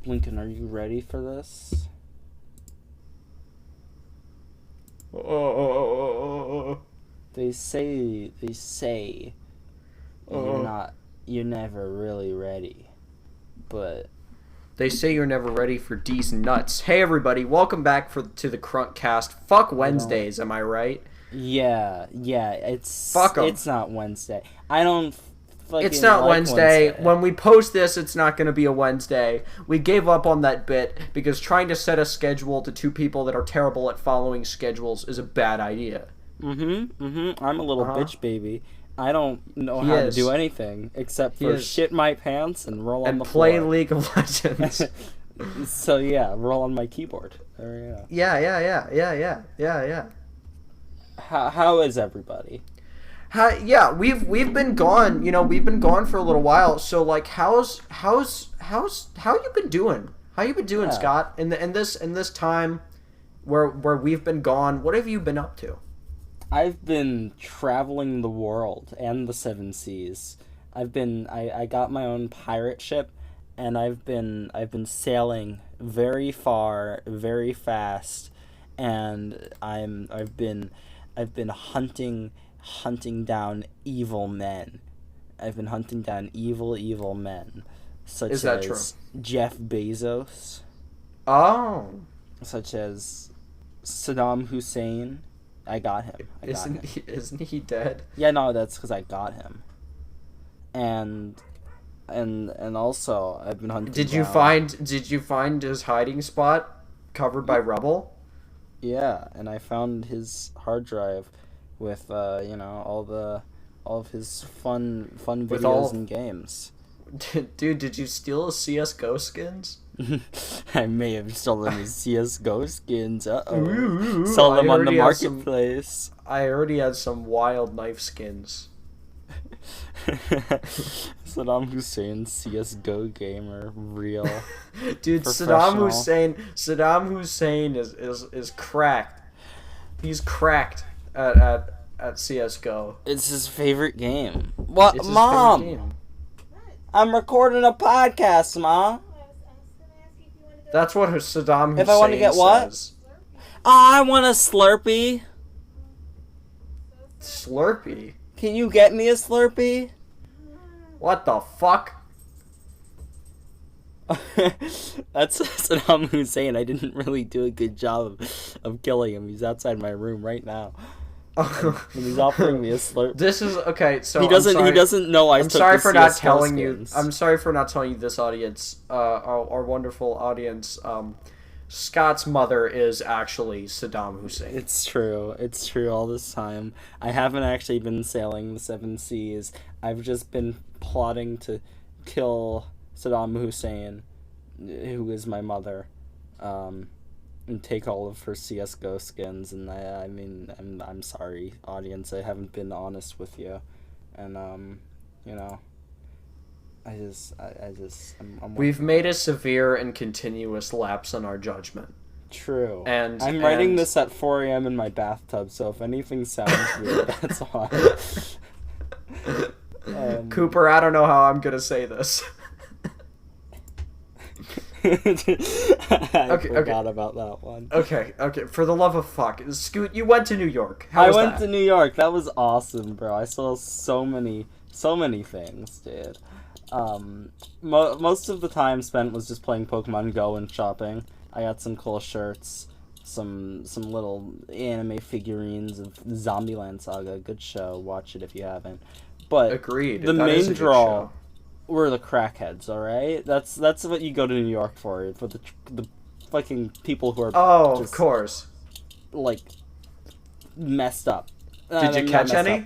Lincoln, are you ready for this? They say you're never really ready, but they say you're never ready for D's nuts. Hey everybody, welcome back to the Crunkcast. Fuck Wednesdays, am I right? Yeah, it's Fuck 'em. It's not Wednesday. I don't. It's not Wednesday. When we post this, it's not going to be a Wednesday. We gave up on that bit because trying to set a schedule to two people that are terrible at following schedules is a bad idea. I'm a little bitch baby. I don't know how to do anything except for shit my pants and roll on the floor. And play League of Legends. So yeah, roll on my keyboard. There we go. Yeah. How is everybody? Yeah, we've been gone. You know, we've been gone for a little while. So like, how you been doing? How you been doing, Scott? In this time where we've been gone, what have you been up to? I've been traveling the world and the seven seas. I got my own pirate ship, and I've been sailing very far, very fast, and I've been hunting down evil men. I've been hunting down evil men, such as Jeff Bezos. Oh. Such as Saddam Hussein. I got him. Isn't he dead? Yeah, no, that's because I got him. And also I've been hunting. Did you find his hiding spot covered by rubble? Yeah, and I found his hard drive with all of his fun videos and games. Dude, did you steal CS:GO skins? I may have stolen his CS:GO skins. Sell them on the marketplace. I already had some wild knife skins. Saddam Hussein, CS:GO gamer, real. Dude, Saddam Hussein is cracked. He's cracked at CS:GO. It's his favorite game. What, Mom? I'm recording a podcast, Mom. That's what Saddam Hussein If I want to get what? says. I want a Slurpee. Slurpee? Can you get me a Slurpee? What the fuck? That's Saddam Hussein. I didn't really do a good job of killing him. He's outside my room right now. And he's offering me a Slurpee. This is okay. So he doesn't know I. I'm sorry for not telling you. I'm sorry for not telling you this audience, our wonderful audience. Scott's mother is actually Saddam Hussein. It's true all this time. I haven't actually been sailing the seven seas. I've just been plotting to kill Saddam Hussein, who is my mother, and take all of her CS:GO skins. And I'm sorry, audience. I haven't been honest with you, and We've made a severe and continuous lapse in our judgment. True. And I'm writing this at 4 a.m. in my bathtub, so if anything sounds weird, that's why. Cooper, I don't know how I'm gonna say this. I forgot about that one. Okay. For the love of fuck, Scoot, you went to New York. I went to New York. That was awesome, bro. I saw so many things, dude. Most of the time spent was just playing Pokemon Go and shopping. I got some cool shirts, some little anime figurines of Zombieland Saga. Good show. Watch it if you haven't. But agreed. The main draw were the crackheads. All right, that's what you go to New York for the fucking people who are of course, like messed up. Did you catch any?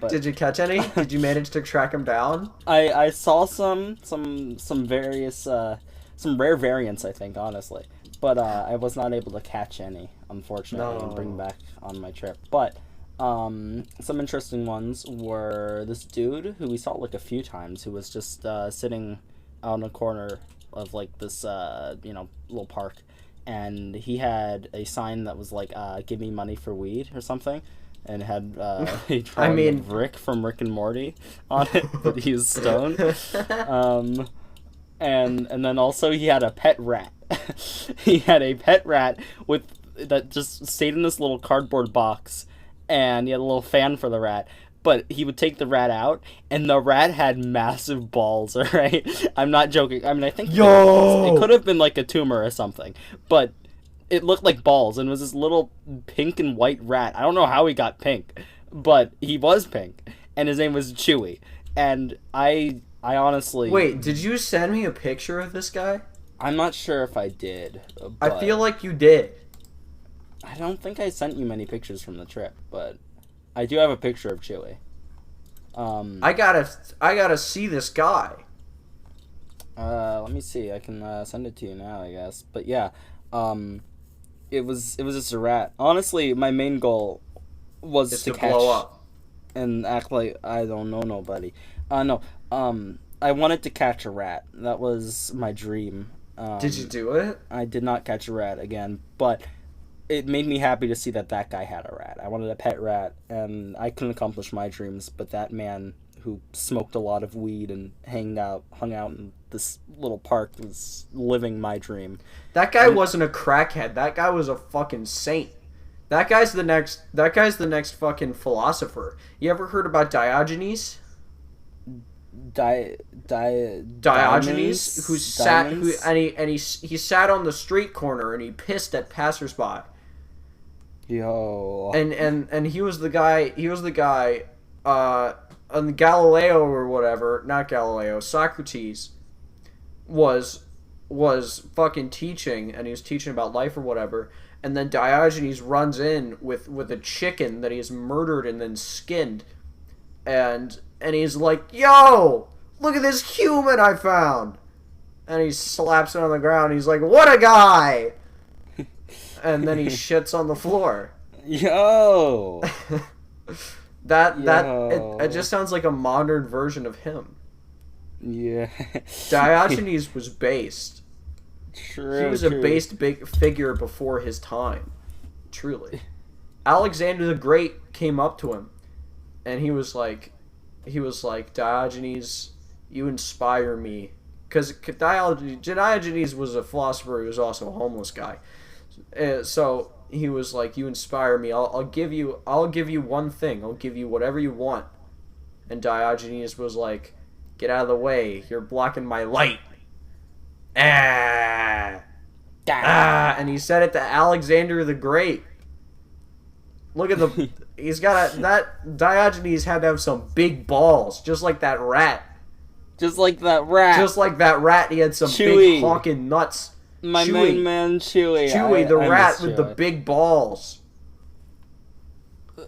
Did you manage to track them down? I saw some various some rare variants, I think, honestly, but I was not able to catch any, unfortunately, and bring back on my trip. But some interesting ones were this dude who we saw like a few times, who was just sitting out in a corner of like this little park, and he had a sign that was like "Give me money for weed" or something. And had a drawing of Rick from Rick and Morty on it, but he was stoned. and then also he had a pet rat. He had a pet rat with that just stayed in this little cardboard box, and he had a little fan for the rat. But he would take the rat out, and the rat had massive balls. All right, I'm not joking. I mean, I think it could have been like a tumor or something, but it looked like balls, and it was this little pink and white rat. I don't know how he got pink, but he was pink, and his name was Chewy. And I honestly Wait, did you send me a picture of this guy? I'm not sure if I did. I feel like you did. I don't think I sent you many pictures from the trip, but I do have a picture of Chewy. I gotta see this guy. Let me see. I can send it to you now, I guess. But yeah, it was just a rat. Honestly, my main goal was Just to to catch blow up. and act like I don't know nobody. No. I wanted to catch a rat. That was my dream. Did you do it? I did not catch a rat again, but it made me happy to see that guy had a rat. I wanted a pet rat, and I couldn't accomplish my dreams, but that man who smoked a lot of weed and hung out in this little park was living my dream. That guy wasn't a crackhead. That guy was a fucking saint. That guy's the next fucking philosopher. You ever heard about Diogenes? Diogenes, he sat on the street corner and he pissed at passersby. Yo. And he was the guy on Galileo or whatever, not Galileo, Socrates was fucking teaching, and he was teaching about life or whatever, and then Diogenes runs in with a chicken that he has murdered and then skinned, and he's like, "Yo, look at this human I found," and he slaps it on the ground. He's like, "What a guy!" And then he shits on the floor. Yo. It just sounds like a modern version of him. Yeah. Diogenes was based. True. He was a based big figure before his time. Truly. Alexander the Great came up to him, and he was like, Diogenes, you inspire me. Because Diogenes was a philosopher. He was also a homeless guy. So he was like, you inspire me. I'll give you one thing. I'll give you whatever you want. And Diogenes was like, get out of the way. You're blocking my light. And he said it to Alexander the Great. Look at that Diogenes had to have some big balls, just like that rat. Just like that rat. He had some Chewy. big honking nuts. My main man, Chewy. Chewy, the rat with the big balls.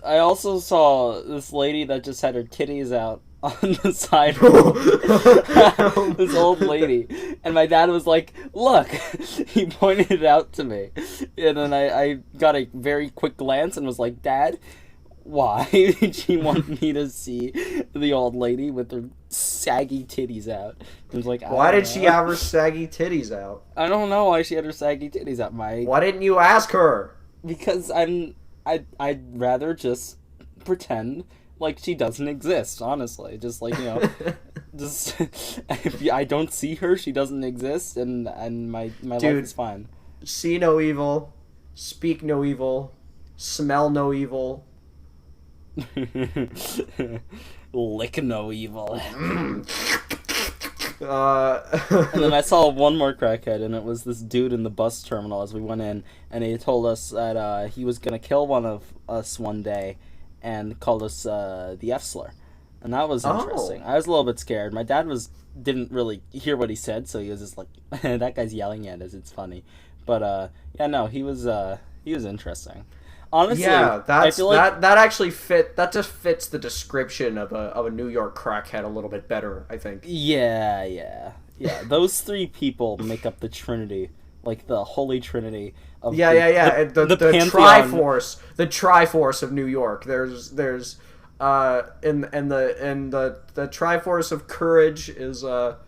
I also saw this lady that just had her titties out on the sidewalk. This old lady. And my dad was like, look. He pointed it out to me. And then I got a very quick glance and was like, Dad, why did she want me to see the old lady with her saggy titties out? I was like, why did she have her saggy titties out? I don't know why she had her saggy titties out, Mike. Why didn't you ask her? Because I'd rather just pretend like she doesn't exist, honestly. Just like, just if I don't see her, she doesn't exist, and my life is fine. See no evil, speak no evil, smell no evil. Lick no evil. And And then I saw one more crackhead, and it was this dude in the bus terminal as we went in, and he told us that he was gonna kill one of us one day, and called us the F slur, and that was interesting. I was a little bit scared. My dad didn't really hear what he said, so he was just like, "That guy's yelling at us. It's funny," but he was interesting. Honestly, yeah, I feel like that actually just fits the description of a New York crackhead a little bit better, I think. Yeah. Those three people make up the Trinity, like the Holy Trinity of the Triforce of New York. There's the Triforce of courage is the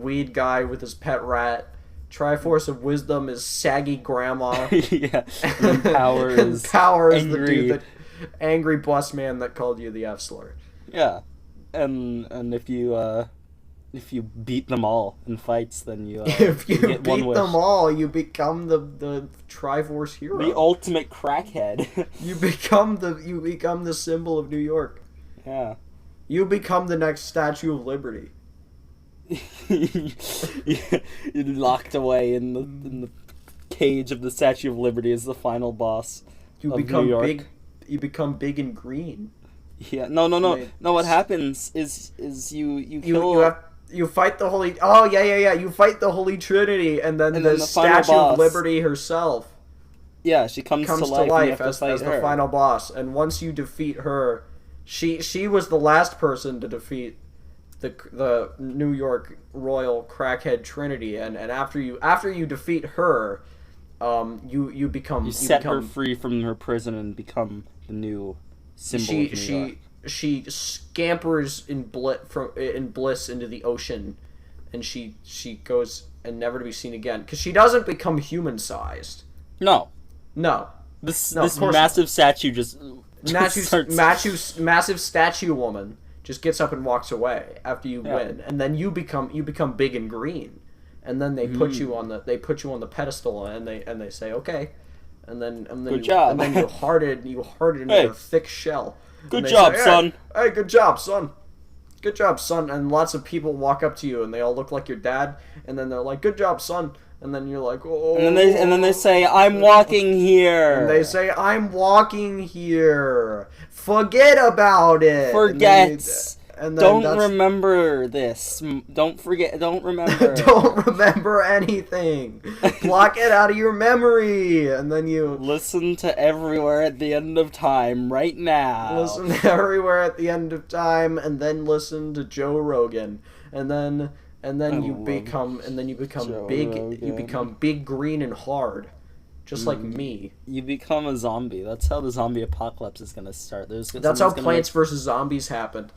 weed guy with his pet rat. Triforce of wisdom is saggy grandma. Yeah. And power is the dude angry bus man that called you the F slur. Yeah. And if you If you beat them all in fights, then If you get one beat wish. them all, you become the Triforce hero. The ultimate crackhead. You become the symbol of New York. Yeah. You become the next Statue of Liberty. You're locked away in the cage of the Statue of Liberty as the final boss. You of become New York. big. You become big and green. Yeah. No. Right. No. What happens is you kill. You fight the Holy. Oh yeah. You fight the Holy Trinity, and then the final Statue boss. of Liberty herself Yeah, she comes to comes life, to and you life have as to fight the her. final boss. And once you defeat her, she was the last person to defeat the New York Royal Crackhead Trinity. And after you defeat her, you become You set her free from her prison and become the new symbol of New York. She scampers in bliss into the ocean, and she goes and never to be seen again because she doesn't become human sized. No. This Massive statue just massive statue woman just gets up and walks away after you win, and then you become big and green, and then they put you on the pedestal, and they say okay, and then Good job. and then you harden into a thick shell. Good And they job, say, son. Hey, good job, son. Good job, son. And lots of people walk up to you, and they all look like your dad, and then they're like, good job, son. And then you're like, oh. And then they say, I'm walking here. And they say, I'm walking here. Forget about it. Forget. And then Don't remember this. Don't forget. Don't remember. Don't remember anything. Block it out of your memory. And then you listen to Everywhere at the End of Time right now. listen to Everywhere at the End of Time, and then listen to Joe Rogan, and then you become Joe big. Rogan. You become big, green, and hard, just like me. You become a zombie. That's how the zombie apocalypse is gonna start. That's how Plants vs. Zombies happened.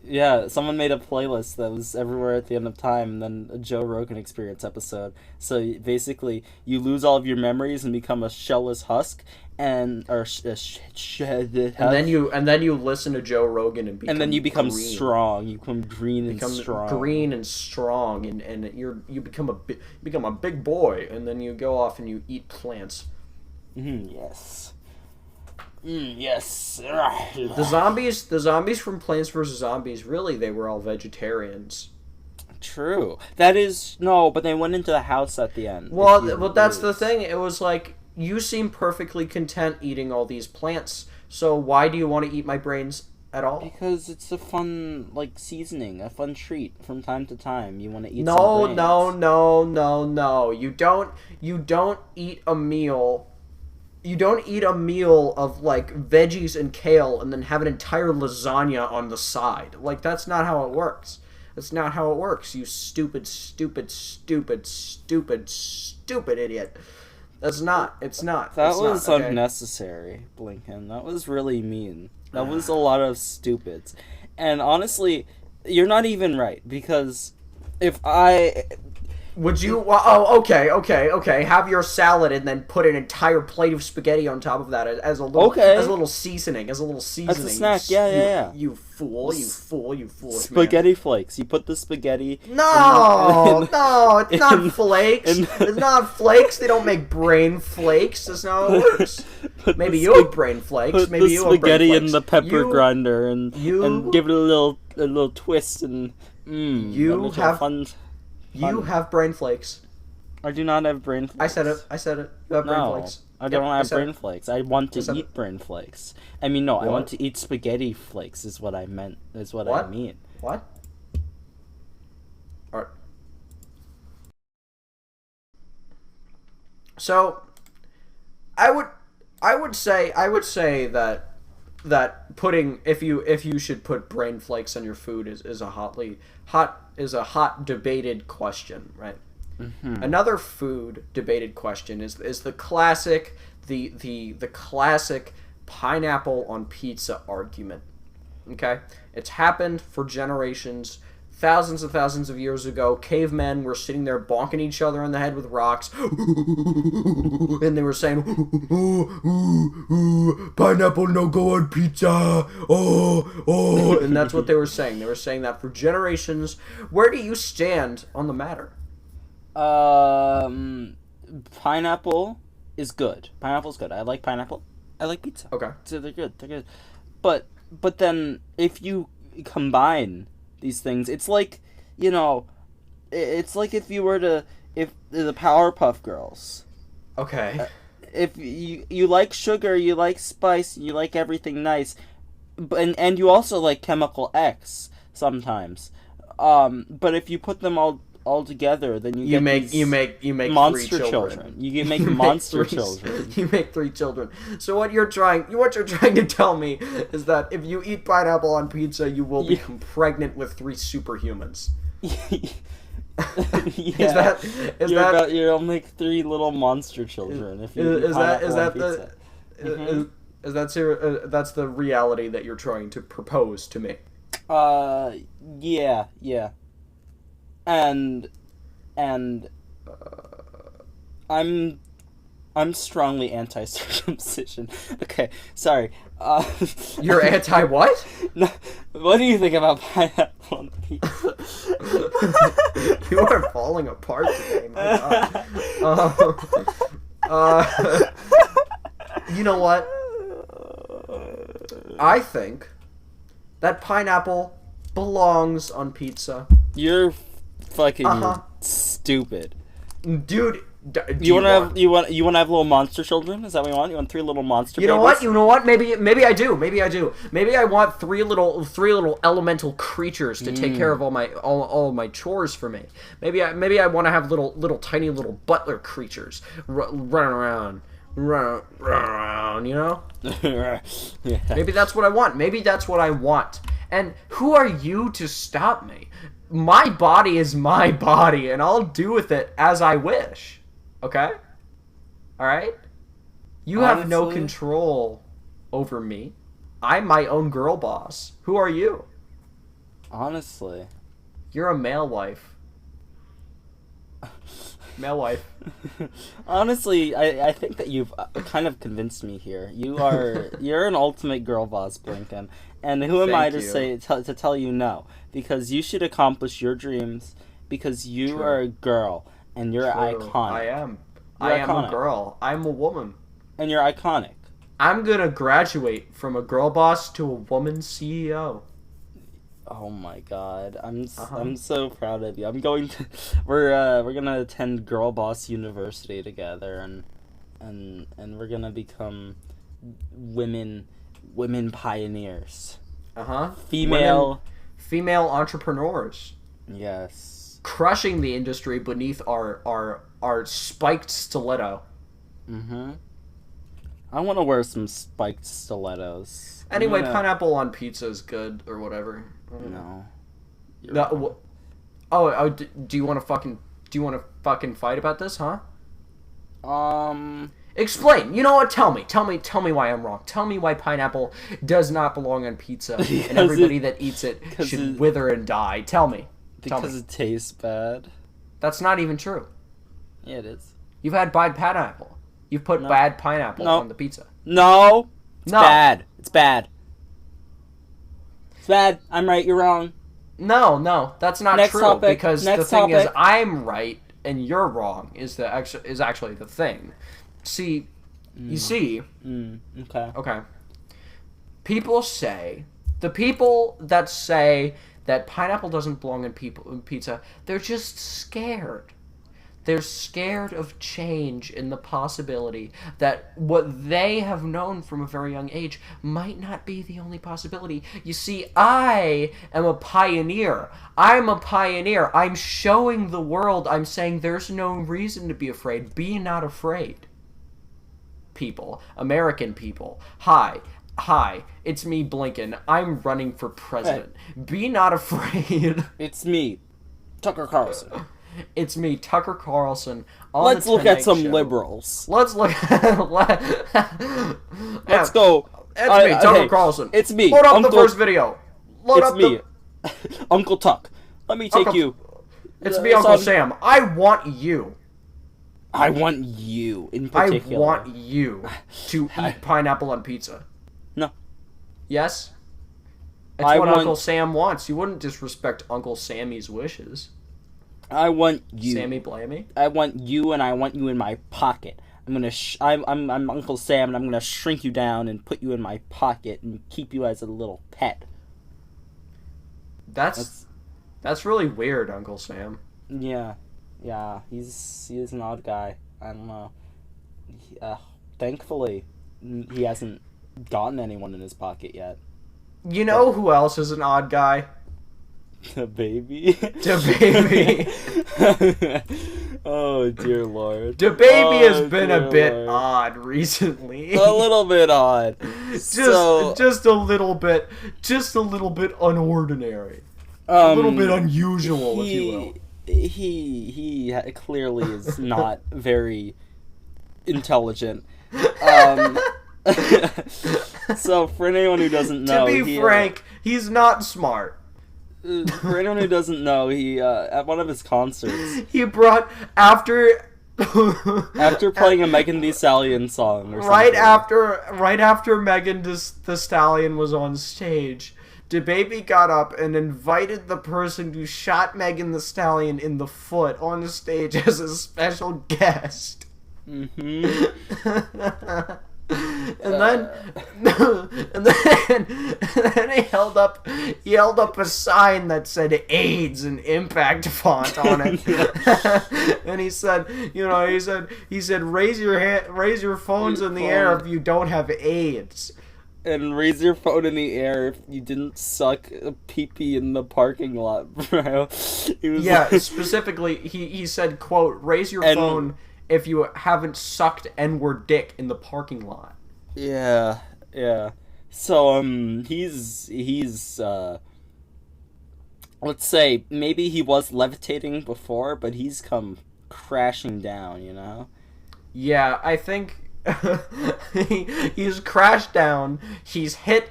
Yeah, someone made a playlist that was Everywhere at the End of Time, and then a Joe Rogan Experience episode. So basically, you lose all of your memories and become a shellless husk, and then you listen to Joe Rogan and you become green. strong. You become green and strong. Green and strong, and you become a big boy, and then you go off and you eat plants. Yes. Yes. The zombies from Plants vs. Zombies, really, they were all vegetarians. True. That is no, but they went into the house at the end. Well, that's the thing. It was like, you seem perfectly content eating all these plants, so why do you want to eat my brains at all? Because it's a fun, seasoning, a fun treat from time to time. You want to eat No. You don't eat a meal. You don't eat a meal of, veggies and kale and then have an entire lasagna on the side. That's not how it works. That's not how it works, you stupid idiot. It's not. That was unnecessary, Blinken. That was really mean. That was a lot of stupids. And honestly, you're not even right, because if I... Would you... Oh, okay. Have your salad and then put an entire plate of spaghetti on top of that as a little seasoning. As a snack, yeah. You fool. Spaghetti flakes. You put the spaghetti... No, it's not flakes. It's not flakes. They don't make brain flakes. That's not how it works. Maybe you have brain flakes. Put Maybe the you have brain spaghetti flakes. in the pepper grinder and give it a little twist and... You have brain flakes. I do not have brain flakes. I said it. You have brain flakes. I don't have brain flakes. I want to eat brain flakes. I mean, no, I want to eat spaghetti flakes is what I meant. Is what I mean. What? Alright. So, I would say that putting if you should put brain flakes on your food is a hot debated question, right? Mm-hmm. Another food debated question is the classic the classic pineapple on pizza argument. Okay, it's happened for generations thousands and thousands of years ago, cavemen were sitting there bonking each other in the head with rocks, and they were saying, pineapple no go on pizza, and that's what they were saying. They were saying that for generations. Where do you stand on the matter? Pineapple is good. Pineapple's good. I like pineapple. I like pizza. Okay. So they're good. They're good. But then if you combine these things, it's like, it's like if you were to, if the Powerpuff Girls. Okay. If you like sugar, you like spice, you like everything nice, and you also like Chemical X sometimes. But if you put them all together, then you make three monster children. You make monster children. You make 3 children. So what you're trying to tell me is that if you eat pineapple on pizza, you will become pregnant with 3 superhumans. Yeah. You'll make 3 little monster children if you eat pineapple on pizza. That's the reality that you're trying to propose to me. Yeah. And I'm strongly anti-circumcision. Okay, sorry. You're anti what? No, what do you think about pineapple on pizza? You are falling apart today, my God. You know what? I think that pineapple belongs on pizza. You're fucking stupid, dude. You want to have little monster children? Is that what you want? You want 3 little monster? You know what? Maybe I do. Maybe I want 3 little elemental creatures to take care of all my chores for me. Maybe I want to have little tiny little butler creatures run around. Yeah. Maybe that's what I want. And who are you to stop me? My body is my body, and I'll do with it as I wish. Okay? Alright? You have no control over me. I'm my own girl boss. Who are you? Honestly. You're a male wife. Male wife. Honestly, I think that you've kind of convinced me here. You're an ultimate girl boss, Blinken. And who am I to tell you no? Because you should accomplish your dreams, because you are a girl and you're iconic. I am a girl. I'm a woman. And you're iconic. I'm gonna graduate from a girl boss to a woman CEO. Oh my God, I'm so proud of you. We're gonna attend Girl Boss University together, and we're gonna become women pioneers. Female entrepreneurs. Yes. Crushing the industry beneath our spiked stiletto. I want to wear some spiked stilettos. Anyway, pineapple on pizza is good or whatever. No. Do you want to fucking fight about this, huh? Explain. You know what? Tell me why I'm wrong. Tell me why pineapple does not belong on pizza and everybody that eats it should wither and die. Tell me. Because it tastes bad. That's not even true. Yeah, it is. You've had bad pineapple. You've put bad pineapple on the pizza. No. It's bad. It's bad. It's bad. I'm right. You're wrong. No, that's not true. Topic. Because the thing is, I'm right and you're wrong. Is actually the thing. See, you see. Okay. People that say that pineapple doesn't belong in pizza, they're just scared. They're scared of change in the possibility that what they have known from a very young age might not be the only possibility. You see, I am a pioneer. I'm showing the world. I'm saying there's no reason to be afraid. Be not afraid. People. American people. Hi, it's me, Blinken. I'm running for president. Hey. Be not afraid. It's me, Tucker Carlson. It's me, Tucker Carlson. Let's look at some liberals. Let's look. Let's go. It's me, Tucker Carlson. It's me. Load up the first video. It's me, Uncle Tuck. Let me take you. It's me, Uncle Sam. I want you. I want you in particular. I want you to eat pineapple on pizza. No. Yes? It's what Uncle Sam wants. You wouldn't disrespect Uncle Sammy's wishes. I want you. Sammy Blammy? I want you, and I want you in my pocket. I'm Uncle Sam, and I'm gonna shrink you down and put you in my pocket and keep you as a little pet. That's really weird, Uncle Sam. Yeah, he's an odd guy. I don't know. Thankfully, he hasn't gotten anyone in his pocket yet. You know who else is an odd guy? The baby. Oh dear Lord. The baby has been a bit odd recently. A little bit odd. Just a little bit unordinary. A little bit unusual, if you will. He clearly is not very intelligent. So for anyone who doesn't know, to be frank, he's not smart. For anyone who doesn't know, he at one of his concerts, he brought after playing a Megan Thee Stallion song or something. Right after Megan Thee Stallion was on stage, DaBaby got up and invited the person who shot Megan Thee Stallion in the foot on the stage as a special guest. Mm-hmm. And then he held up a sign that said AIDS in impact font on it. And he said raise your phones in the air if you don't have AIDS. And raise your phone in the air if you didn't suck a pee-pee in the parking lot, bro. Specifically, he said, quote, raise your phone if you haven't sucked N-word dick in the parking lot. Yeah. So, he's let's say, maybe he was levitating before, but he's come crashing down, you know? Yeah, I think he's crashed down, he's hit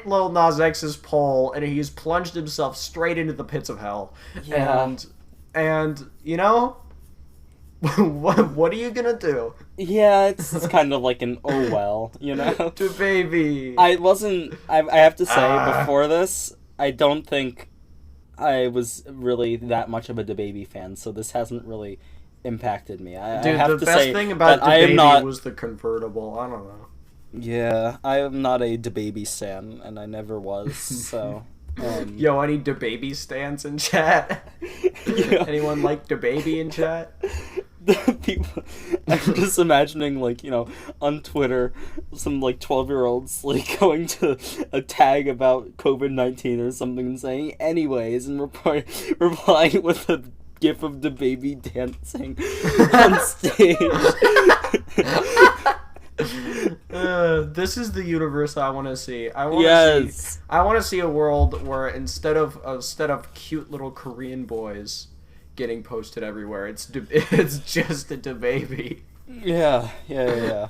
Lil Nas X's pole, and he's plunged himself straight into the pits of hell. Yeah. And you know, what are you gonna do? Yeah, it's kind of like an oh well, you know? DaBaby. I have to say, before this, I don't think I was really that much of a DaBaby fan, so this hasn't really impacted me. The best thing about DaBaby was the convertible. I don't know. Yeah, I am not a DaBaby stan, and I never was, so... Yo, any DaBaby stans in chat? Yeah. Anyone like DaBaby in chat? People, I'm just imagining, like, you know, on Twitter, some, like, 12-year-olds, like, going to a tag about COVID-19 or something and saying, anyways, and replying with a gif of DaBaby dancing on stage. This is the universe I want to see. I want to see a world where instead of cute little Korean boys getting posted everywhere, it's just a DaBaby. Yeah.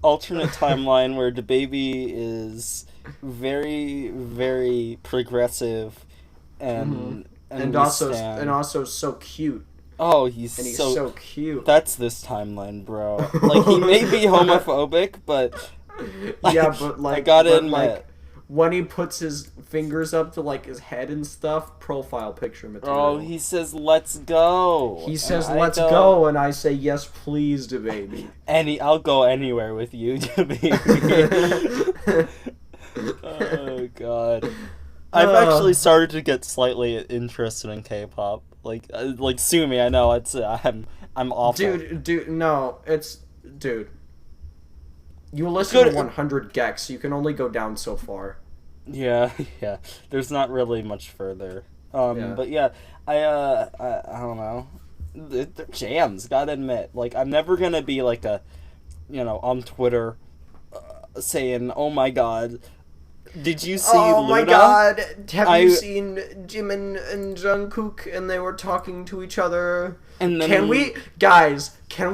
Alternate timeline where DaBaby is very, very progressive and also so cute. Oh, he's so cute. That's this timeline, bro. Like, he may be homophobic, but... I gotta admit... Like, when he puts his fingers up to, like, his head and stuff, profile picture material. Oh, he says, let's go. He says, let's go, and I say, yes, please, DaBaby. I'll go anywhere with you, DaBaby. Oh, God. I've actually started to get slightly interested in K-pop. Like sue me. I know I'm awful. Dude, no, dude. You listen to 100 gecs. You can only go down so far. Yeah. There's not really much further. But yeah, I don't know. They're jams. Gotta admit. Like, I'm never gonna be like on Twitter, saying, "Oh my God." Did you see Luna? Oh my God! Have you seen Jimin and Jungkook and they were talking to each other? And then Can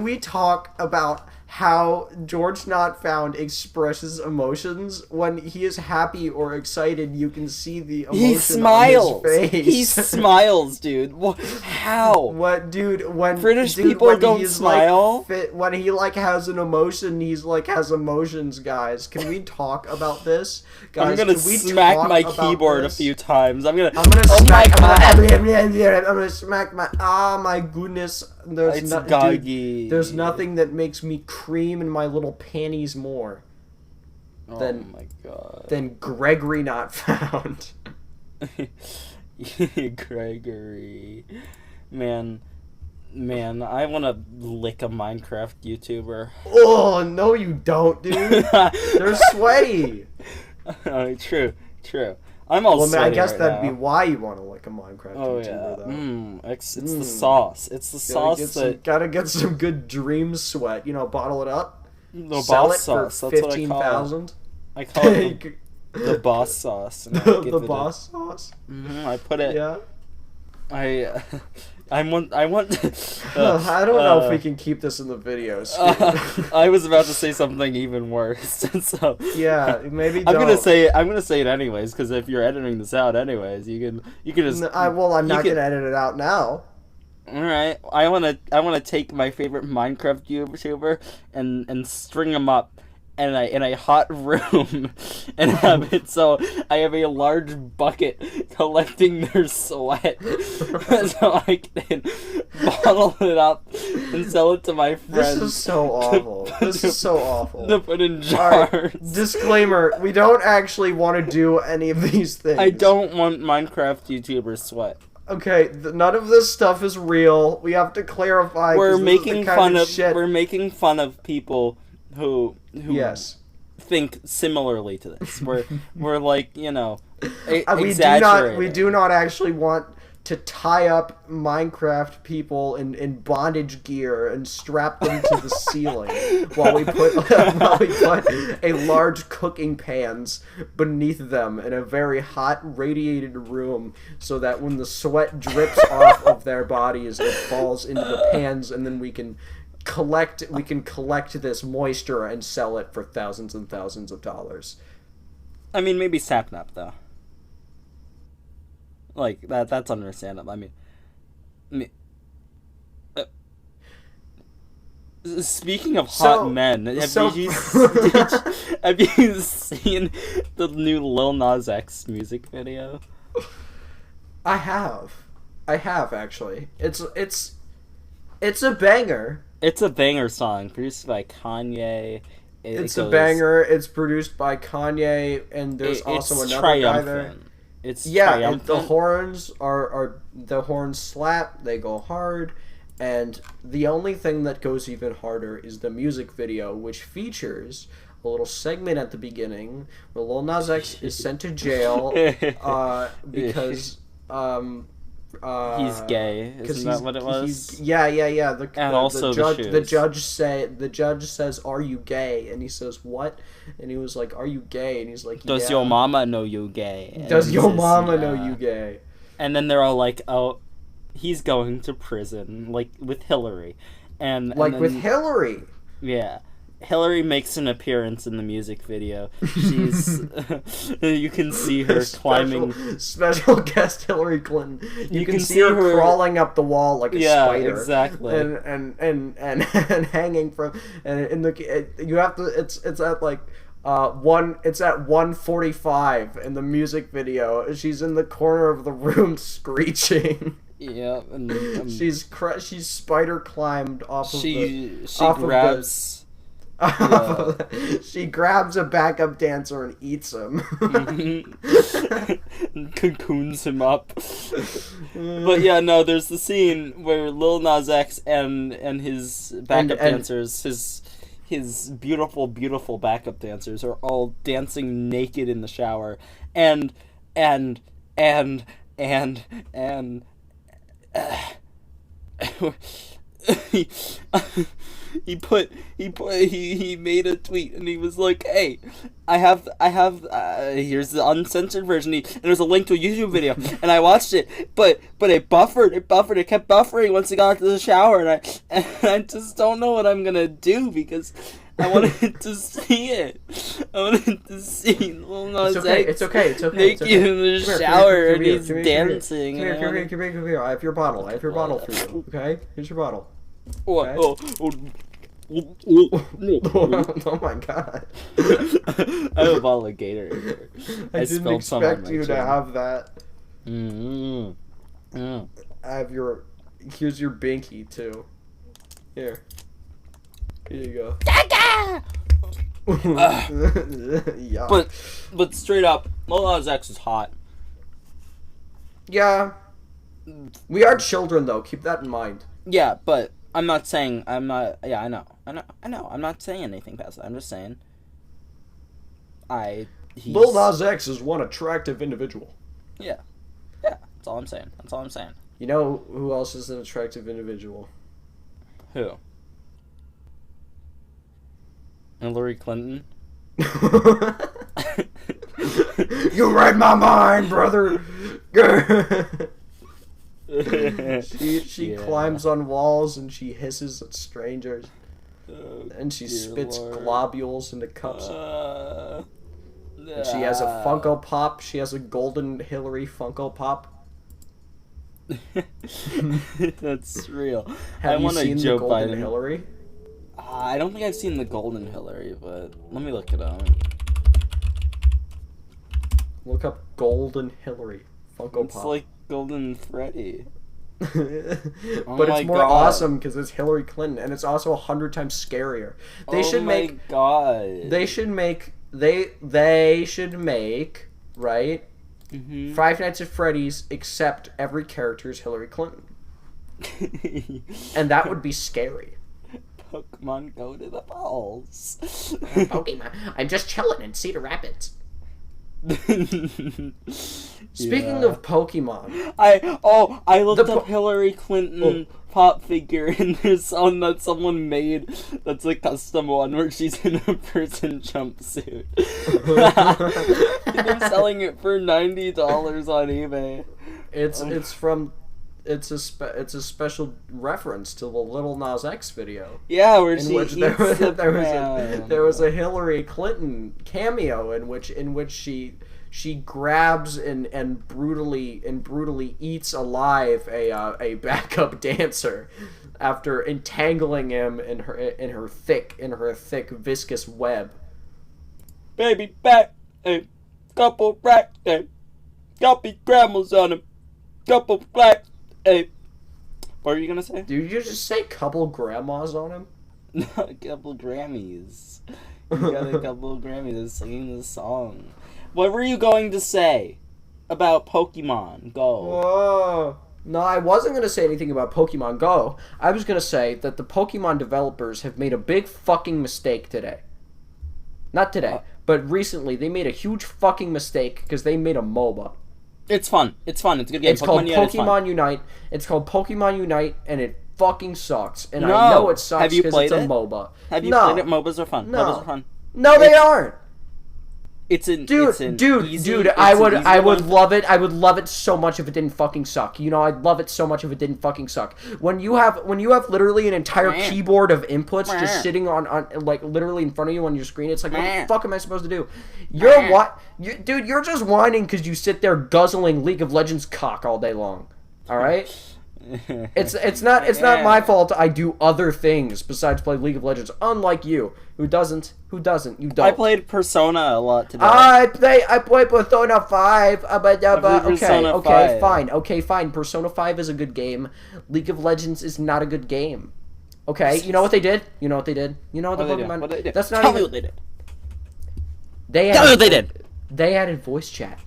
we talk about how George Not Found expresses emotions. When he is happy or excited, you can see the emotion He smiles. on his face. He smiles, dude. How? What, dude? When British dude, people when don't he's, smile? Like, when he like has an emotion, he's like has emotions. Guys, can we talk about this? Guys, I'm gonna can we smack talk my about keyboard this? a few times. I'm gonna smack. my god. I'm gonna smack my. Ah, my goodness. It's Dude, goggy. there's nothing that makes me cream in my little panties more Oh my god. than Gregory Not Found. Gregory. Man, I want to lick a Minecraft YouTuber. Oh, no you don't, dude. They're sweaty. True. I'm all sweaty I guess right that'd now. be why you want to lick a Minecraft Oh YouTuber, yeah. though. It's the sauce. It's the sauce that Gotta get some good dream sweat. Bottle it up. the Sell boss it sauce. for That's what I call it. 15,000. I call it the boss sauce. And I give The it boss sauce. I put it. Yeah. I want. I don't know if we can keep this in the video. I was about to say something even worse. So yeah, maybe. I'm gonna say it anyways because if you're editing this out anyways, you can just. I'm not gonna edit it out now. All right, I wanna take my favorite Minecraft YouTuber and string him up in a hot room and have it so I have a large bucket collecting their sweat so I can bottle it up and sell it to my friends. This is so awful. This is so awful. To put in jars. Right, disclaimer, we don't actually want to do any of these things. I don't want Minecraft YouTuber sweat. Okay, none of this stuff is real. We have to clarify. We're 'cause this is the making kind fun of shit. we're making fun of people who Yes. think similarly to this. We're like, We exaggerating. do not actually want to tie up Minecraft people in bondage gear and strap them to the ceiling while we put a large cooking pans beneath them in a very hot radiated room so that when the sweat drips off of their bodies it falls into the pans and then we can collect this moisture and sell it for thousands and thousands of dollars. I mean, maybe Sapnap though. Like that's understandable. I mean speaking of hot men, have you seen the new Lil Nas X music video? I have actually. It's a banger. It's a banger song produced by Kanye. It's a banger. It's produced by Kanye, and there's also another guy there. It's triumphant. The horns are the horns slap. They go hard, and the only thing that goes even harder is the music video, which features a little segment at the beginning where Lil Nas X is sent to jail because he's gay. Isn't that what it was? Yeah. The judge says, "Are you gay?" And he says, "What?" And he was like, "Are you gay?" And he's like, "Does your mama know you gay?" And Does your mama know you gay? And then they're all like, "Oh, he's going to prison, like with Hillary," with Hillary. Yeah. Hillary makes an appearance in the music video. She's you can see her climbing. Special guest Hillary Clinton. You can see her crawling up the wall like a spider. Yeah, exactly. And hanging from you have to. It's at like it's at 1:45 in the music video. She's in the corner of the room screeching. Yeah, and she's spider climbed off she grabs. She grabs a backup dancer and eats him. Cocoons him up. But yeah, no, there's the scene where Lil Nas X and his backup dancers, his beautiful, beautiful backup dancers are all dancing naked in the shower, and he, he made a tweet and he was like, "Hey, I have here's the uncensored version." And there's a link to a YouTube video, and I watched it, but it buffered, it kept buffering once it got to the shower, and I just don't know what I'm gonna do because I wanted to see it. I wanted to see Lil Nas It's okay. naked in the shower and he's dancing. Come here. I have your bottle. For you. Okay, here's your bottle. Okay? Oh my god! I have a bottle of Gatorade here. I didn't expect you to have that. I have your. Here's your binky too. Here you go. Yeah. But straight up, Lil Nas X is hot. Yeah. We are children though. Keep that in mind. Yeah, but I'm not saying I'm not. Yeah, I know. I'm not saying anything past that. I'm just saying. Lil Nas X is one attractive individual. Yeah. That's all I'm saying. You know who else is an attractive individual? Who? Hillary Clinton. You read my mind, brother. She climbs on walls and she hisses at strangers, and she spits globules into cups. And she has a Funko Pop. She has a golden Hillary Funko Pop. That's real. Have you seen the golden Hillary? I don't think I've seen the golden Hillary, but let me look it up. Look up golden Hillary Funko Pop. It's like Golden Freddy. But it's more awesome because it's Hillary Clinton, and it's also 100 times scarier. They should make right. Mm-hmm. Five Nights at Freddy's, except every character is Hillary Clinton, and that would be scary. Pokemon go to the balls. Pokemon, I'm just chilling in Cedar Rapids. Speaking of Pokemon, I looked up Hillary Clinton pop figure, and there's one that someone made that's a custom one where she's in a prison jumpsuit. They're selling it for $90 on eBay. It's a special reference to the Lil Nas X video. Yeah, where there was a Hillary Clinton cameo in which she grabs and brutally eats alive a backup dancer after entangling him in her thick viscous web. Baby back, a couple rack, a couple grandmas on him, couple black. Hey, what are you gonna say? Did you just say couple grandmas on him? No, a couple Grammys. You got a couple of Grammys singing this song. What were you going to say about Pokemon Go? Whoa. No, I wasn't going to say anything about Pokemon Go. I was going to say that the Pokemon developers have made a big fucking mistake today. Not today, but recently they made a huge fucking mistake because they made a MOBA. It's fun. It's fun. It's a good game. It's called Pokemon Unite. It's called Pokemon Unite, and it fucking sucks. And I know it sucks because it's a MOBA. Have you played it? MOBAs are fun. No. MOBAs are fun. No, they aren't. Dude, I would love it. I would love it so much if it didn't fucking suck. You know, I'd love it so much if it didn't fucking suck. When you have literally an entire keyboard of inputs just sitting on like literally in front of you on your screen, it's like, what the fuck am I supposed to do? Dude, you're just whining because you sit there guzzling League of Legends cock all day long. All right. It's not my fault. I do other things besides play League of Legends. Unlike you, who doesn't. You don't. I played Persona a lot today. I play Persona 5. Okay, fine. Persona 5 is a good game. League of Legends is not a good game. Okay, you know what they did? You know what the Pokemon. What they did? That's not Tell even. me what they did. Tell me what they did. They added voice chat.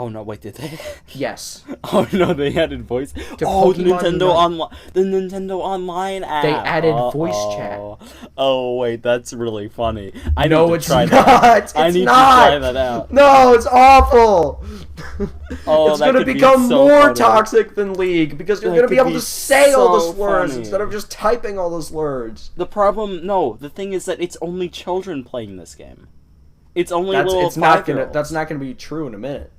Oh no! Wait, did they? Yes. Oh no! They added voice. To Oh, the Pokemon Nintendo Unite. Online, the Nintendo Online app. They added voice chat. Oh wait, that's really funny. I No, need to it's try not. that. I It's need not. to try that out. No, it's awful. Oh, it's that gonna could be become so more funny. toxic than League because you're That gonna be could able be to say all the so slurs funny. instead of just typing all those words. The problem, no, the thing is that it's only children playing this game. It's only little It's not 5-year-olds. that's not gonna be true in a minute.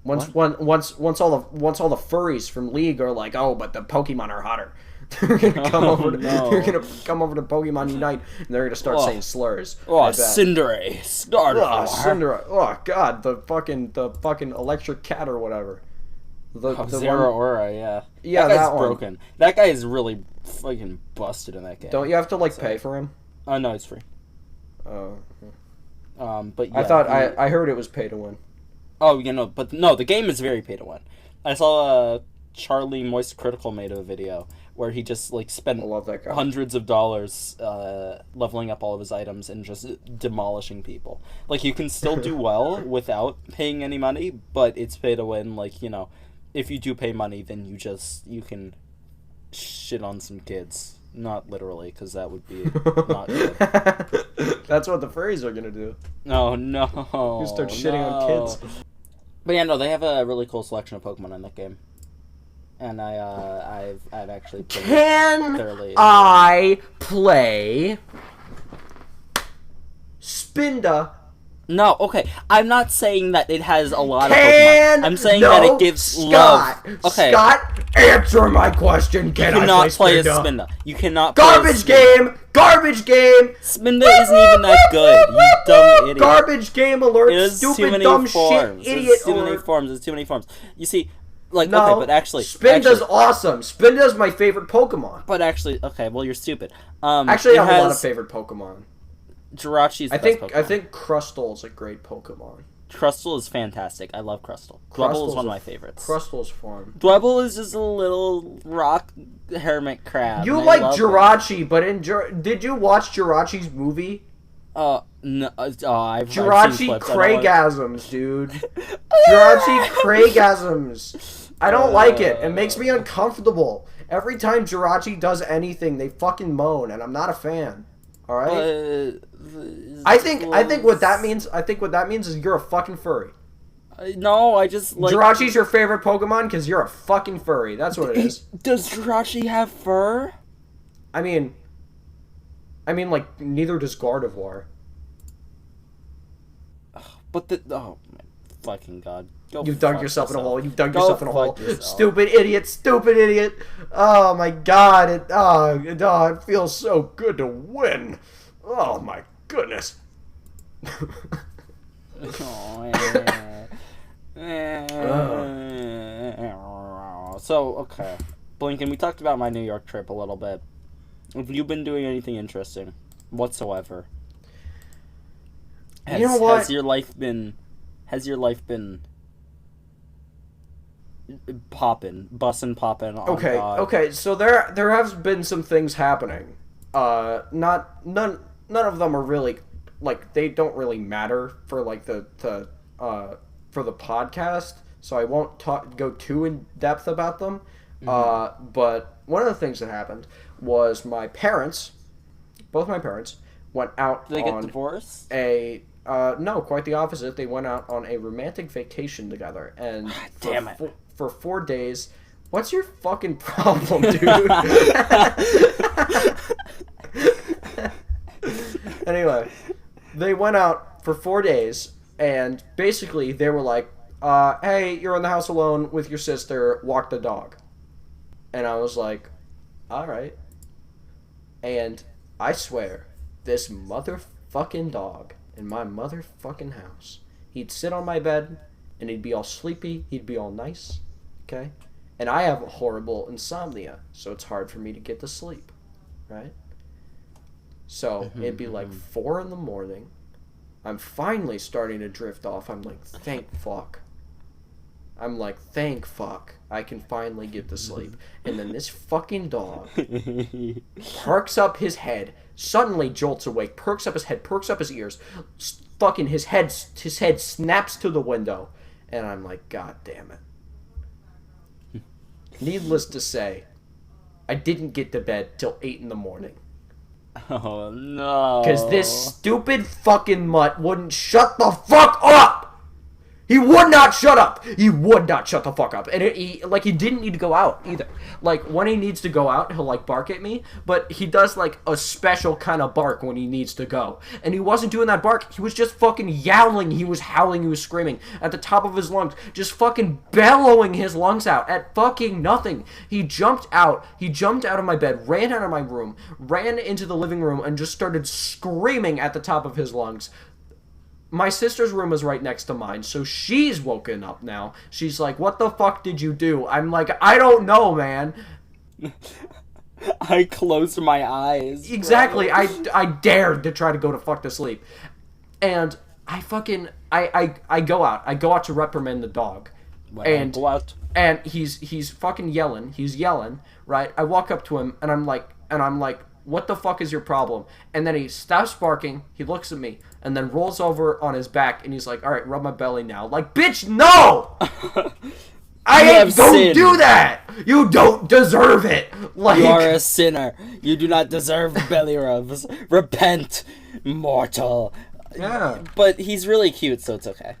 Once What? once all the furries from League are like, oh, but the Pokemon are hotter. They're gonna come over. no. They're gonna come over to Pokemon Unite, and they're gonna start Oh. saying slurs. Oh, I bet. Cinderace, Starter. Oh, Cinderella. Oh God, the fucking electric cat or whatever. The Zero one, Aura, yeah. Yeah, that guy's that one. broken. That guy is really fucking busted in that game. Don't you have to like pay for him? Oh no, it's free. Oh, But yeah, I thought I heard it was pay to win. Oh, but no, the game is very pay to win. I saw Charlie Moist Critical made a video where he just like spent I love that guy. hundreds of dollars leveling up all of his items and just demolishing people. Like, you can still do well without paying any money, but it's pay to win. Like, if you do pay money, then you can shit on some kids. Not literally, because that would be not good. That's what the furries are gonna do. Oh no! You start shitting on kids. But yeah, no, they have a really cool selection of Pokemon in that game, and I've actually played it Can thoroughly. I play Spinda? No, okay. I'm not saying that it has a lot of Can Pokemon. I'm saying no, that it gives Scott, love. Okay, Scott, answer my question. you Can I cannot play play as Spinda? Spinda. You cannot Garbage play as Spinda. game! Garbage game! Spinda isn't even that good. You dumb idiot. Garbage game alert! It has too Stupid many dumb forms. shit idiot There's too many alert! forms. There's too many forms. You see, like, No, okay, but actually, Spinda's awesome. Spinda's my favorite Pokemon. But actually, okay, well, you're stupid. Actually, it I have a lot of has favorite Pokemon. Jirachi's the I think best I Pokemon. think Crustal's a great Pokemon. Crustle is fantastic. I love Crustle. Dwebble is Crustal's one of a- my favorites. Crustal's fun. Dwebble is just a little rock hermit crab. You and I like love Jirachi, but did you watch Jirachi's movie? him. No, I've seen Jirachi clips. I don't like- Craigasms, dude. Jirachi Craigasms. I don't like it. It makes me uncomfortable. Every time Jirachi does anything, they fucking moan, and I'm not a fan. All right. I think what that means. I think what that means is you're a fucking furry. No, I just like. Jirachi's your favorite Pokemon because you're a fucking furry. That's what it is. Does Jirachi have fur? I mean, like neither does Gardevoir. But oh my fucking god! Go You've dug fuck yourself in a hole. You've dug Go yourself in a hole. fuck yourself. Stupid idiot. Stupid idiot. Oh my god. It feels so good to win. Oh my goodness. So, okay. Blinken, we talked about my New York trip a little bit. Have you been doing anything interesting whatsoever? You know what? Has your life been popping, bussin' popping? Oh, Okay. God. Okay. So there have been some things happening. None of them are really like they don't really matter for like the for the podcast. So I won't go too in depth about them. But one of the things that happened was both my parents, went out Did they on get divorced? no, quite the opposite. They went out on a romantic vacation together, and Damn it. For 4 days. What's your fucking problem, dude? Anyway, they went out for 4 days, and basically they were like, hey, you're in the house alone with your sister, walk the dog. And I was like, alright. And I swear, this motherfucking dog in my motherfucking house, he'd sit on my bed, and he'd be all sleepy, he'd be all nice, okay? And I have horrible insomnia, so it's hard for me to get to sleep, right? So it'd be like 4 in the morning. I'm finally starting to drift off. I'm like, thank fuck. I'm like, thank fuck, I can finally get to sleep. And then this fucking dog perks up his head, suddenly jolts awake, perks up his head, perks up his ears, fucking his head snaps to the window, and I'm like, God damn it. Needless to say, I didn't get to bed till 8 in the morning. Oh no. Because this stupid fucking mutt wouldn't shut the fuck up! He would not shut up! He would not shut the fuck up. And he didn't need to go out, either. Like, when he needs to go out, he'll, like, bark at me. But he does, like, a special kind of bark when he needs to go. And he wasn't doing that bark. He was just fucking yowling. He was howling. He was screaming at the top of his lungs. Just fucking bellowing his lungs out at fucking nothing. He jumped out. He jumped out of my bed, ran out of my room, ran into the living room, and just started screaming at the top of his lungs. My sister's room is right next to mine, so she's woken up now. She's like, what the fuck did you do? I'm like, I don't know, man. I closed my eyes. Exactly. I dared to try to go to fuck to sleep. And I fucking, I go out. I go out to reprimand the dog. And go out. And he's fucking yelling. He's yelling, right? I walk up to him, and I'm like, what the fuck is your problem? And then he stops barking, he looks at me, and then rolls over on his back, and he's like, alright, rub my belly now. Like, bitch, no! Don't do that! You don't deserve it! Like, you are a sinner. You do not deserve belly rubs. Repent, mortal. Yeah. But he's really cute, so it's okay.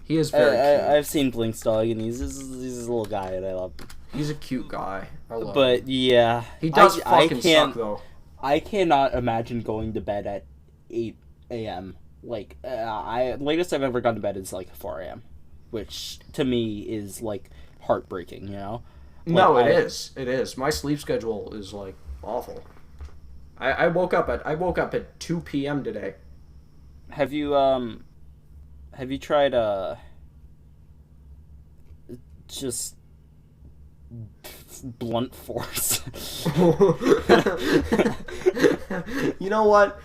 He is very cute. I've seen Blink's dog, and he's a little guy, and I love him. He's a cute guy. I love him. But yeah, he does fucking suck though. I cannot imagine going to bed at 8 a.m. Like, latest I've ever gone to bed is like 4 a.m., which to me is like heartbreaking. You know? Like, no, it is. It is. My sleep schedule is like awful. I woke up at 2 p.m. today. Have you tried just blunt force? You know what,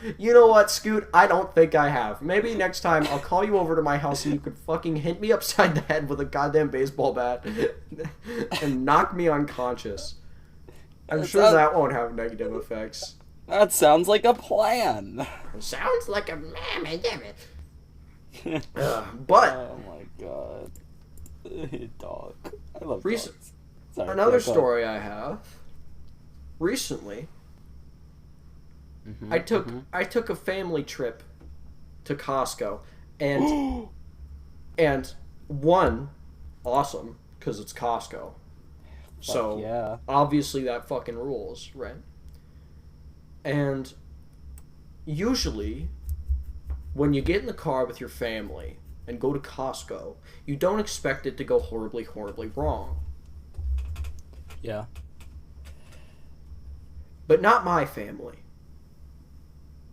Scoot? I don't think I have. Maybe next time I'll call you over to my house and you could fucking hit me upside the head with a goddamn baseball bat and knock me unconscious. I'm sure that won't have negative effects. That sounds like a plan. Sounds like a man, damn it. But oh my god, dog. I love dogs. Sorry, another story I have. Recently, I took a family trip to Costco, and one, awesome, because it's Costco. So yeah. Obviously that fucking rules, right? And usually, when you get in the car with your family and go to Costco, you don't expect it to go horribly, horribly wrong. Yeah. But not my family.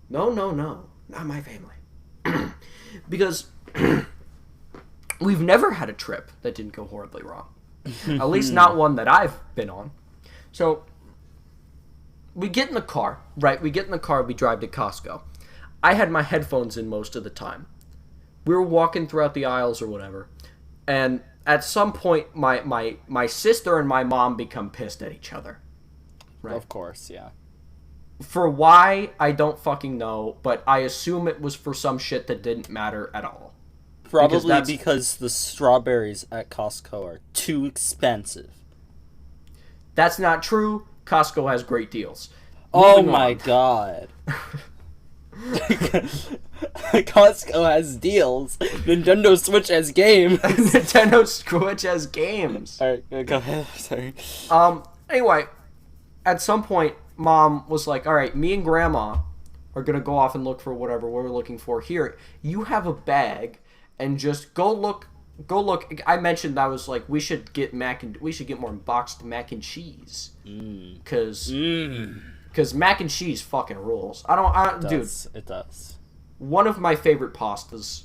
No. Not my family. Because we've never had a trip that didn't go horribly wrong. At least not one that I've been on. So, we get in the car, right? We drive to Costco. I had my headphones in most of the time. We were walking throughout the aisles or whatever. And at some point, my sister and my mom become pissed at each other. Right? Of course, yeah. For why, I don't fucking know, but I assume it was for some shit that didn't matter at all. Probably because the strawberries at Costco are too expensive. That's not true. Costco has great deals. Oh my god. Costco has deals. Nintendo Switch has games. Nintendo Switch has games. Alright, go ahead. Sorry. Anyway, at some point, Mom was like, alright, me and Grandma are going to go off and look for whatever we're looking for here. You have a bag, and just go look. I mentioned that I was like, we should get more boxed mac and cheese. Because mac and cheese fucking rules. It does. One of my favorite pastas.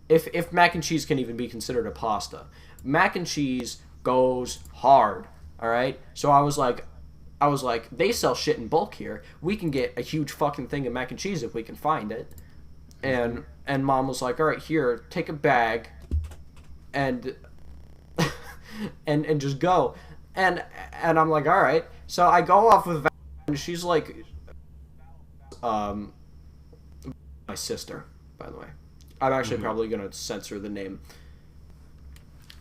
If mac and cheese can even be considered a pasta, mac and cheese goes hard. All right. So I was like, they sell shit in bulk here. We can get a huge fucking thing of mac and cheese if we can find it. And Mom was like, all right, here, take a bag. and and just go. And I'm like, all right. So I go off with Val, and she's like, my sister, by the way. I'm actually probably gonna censor the name.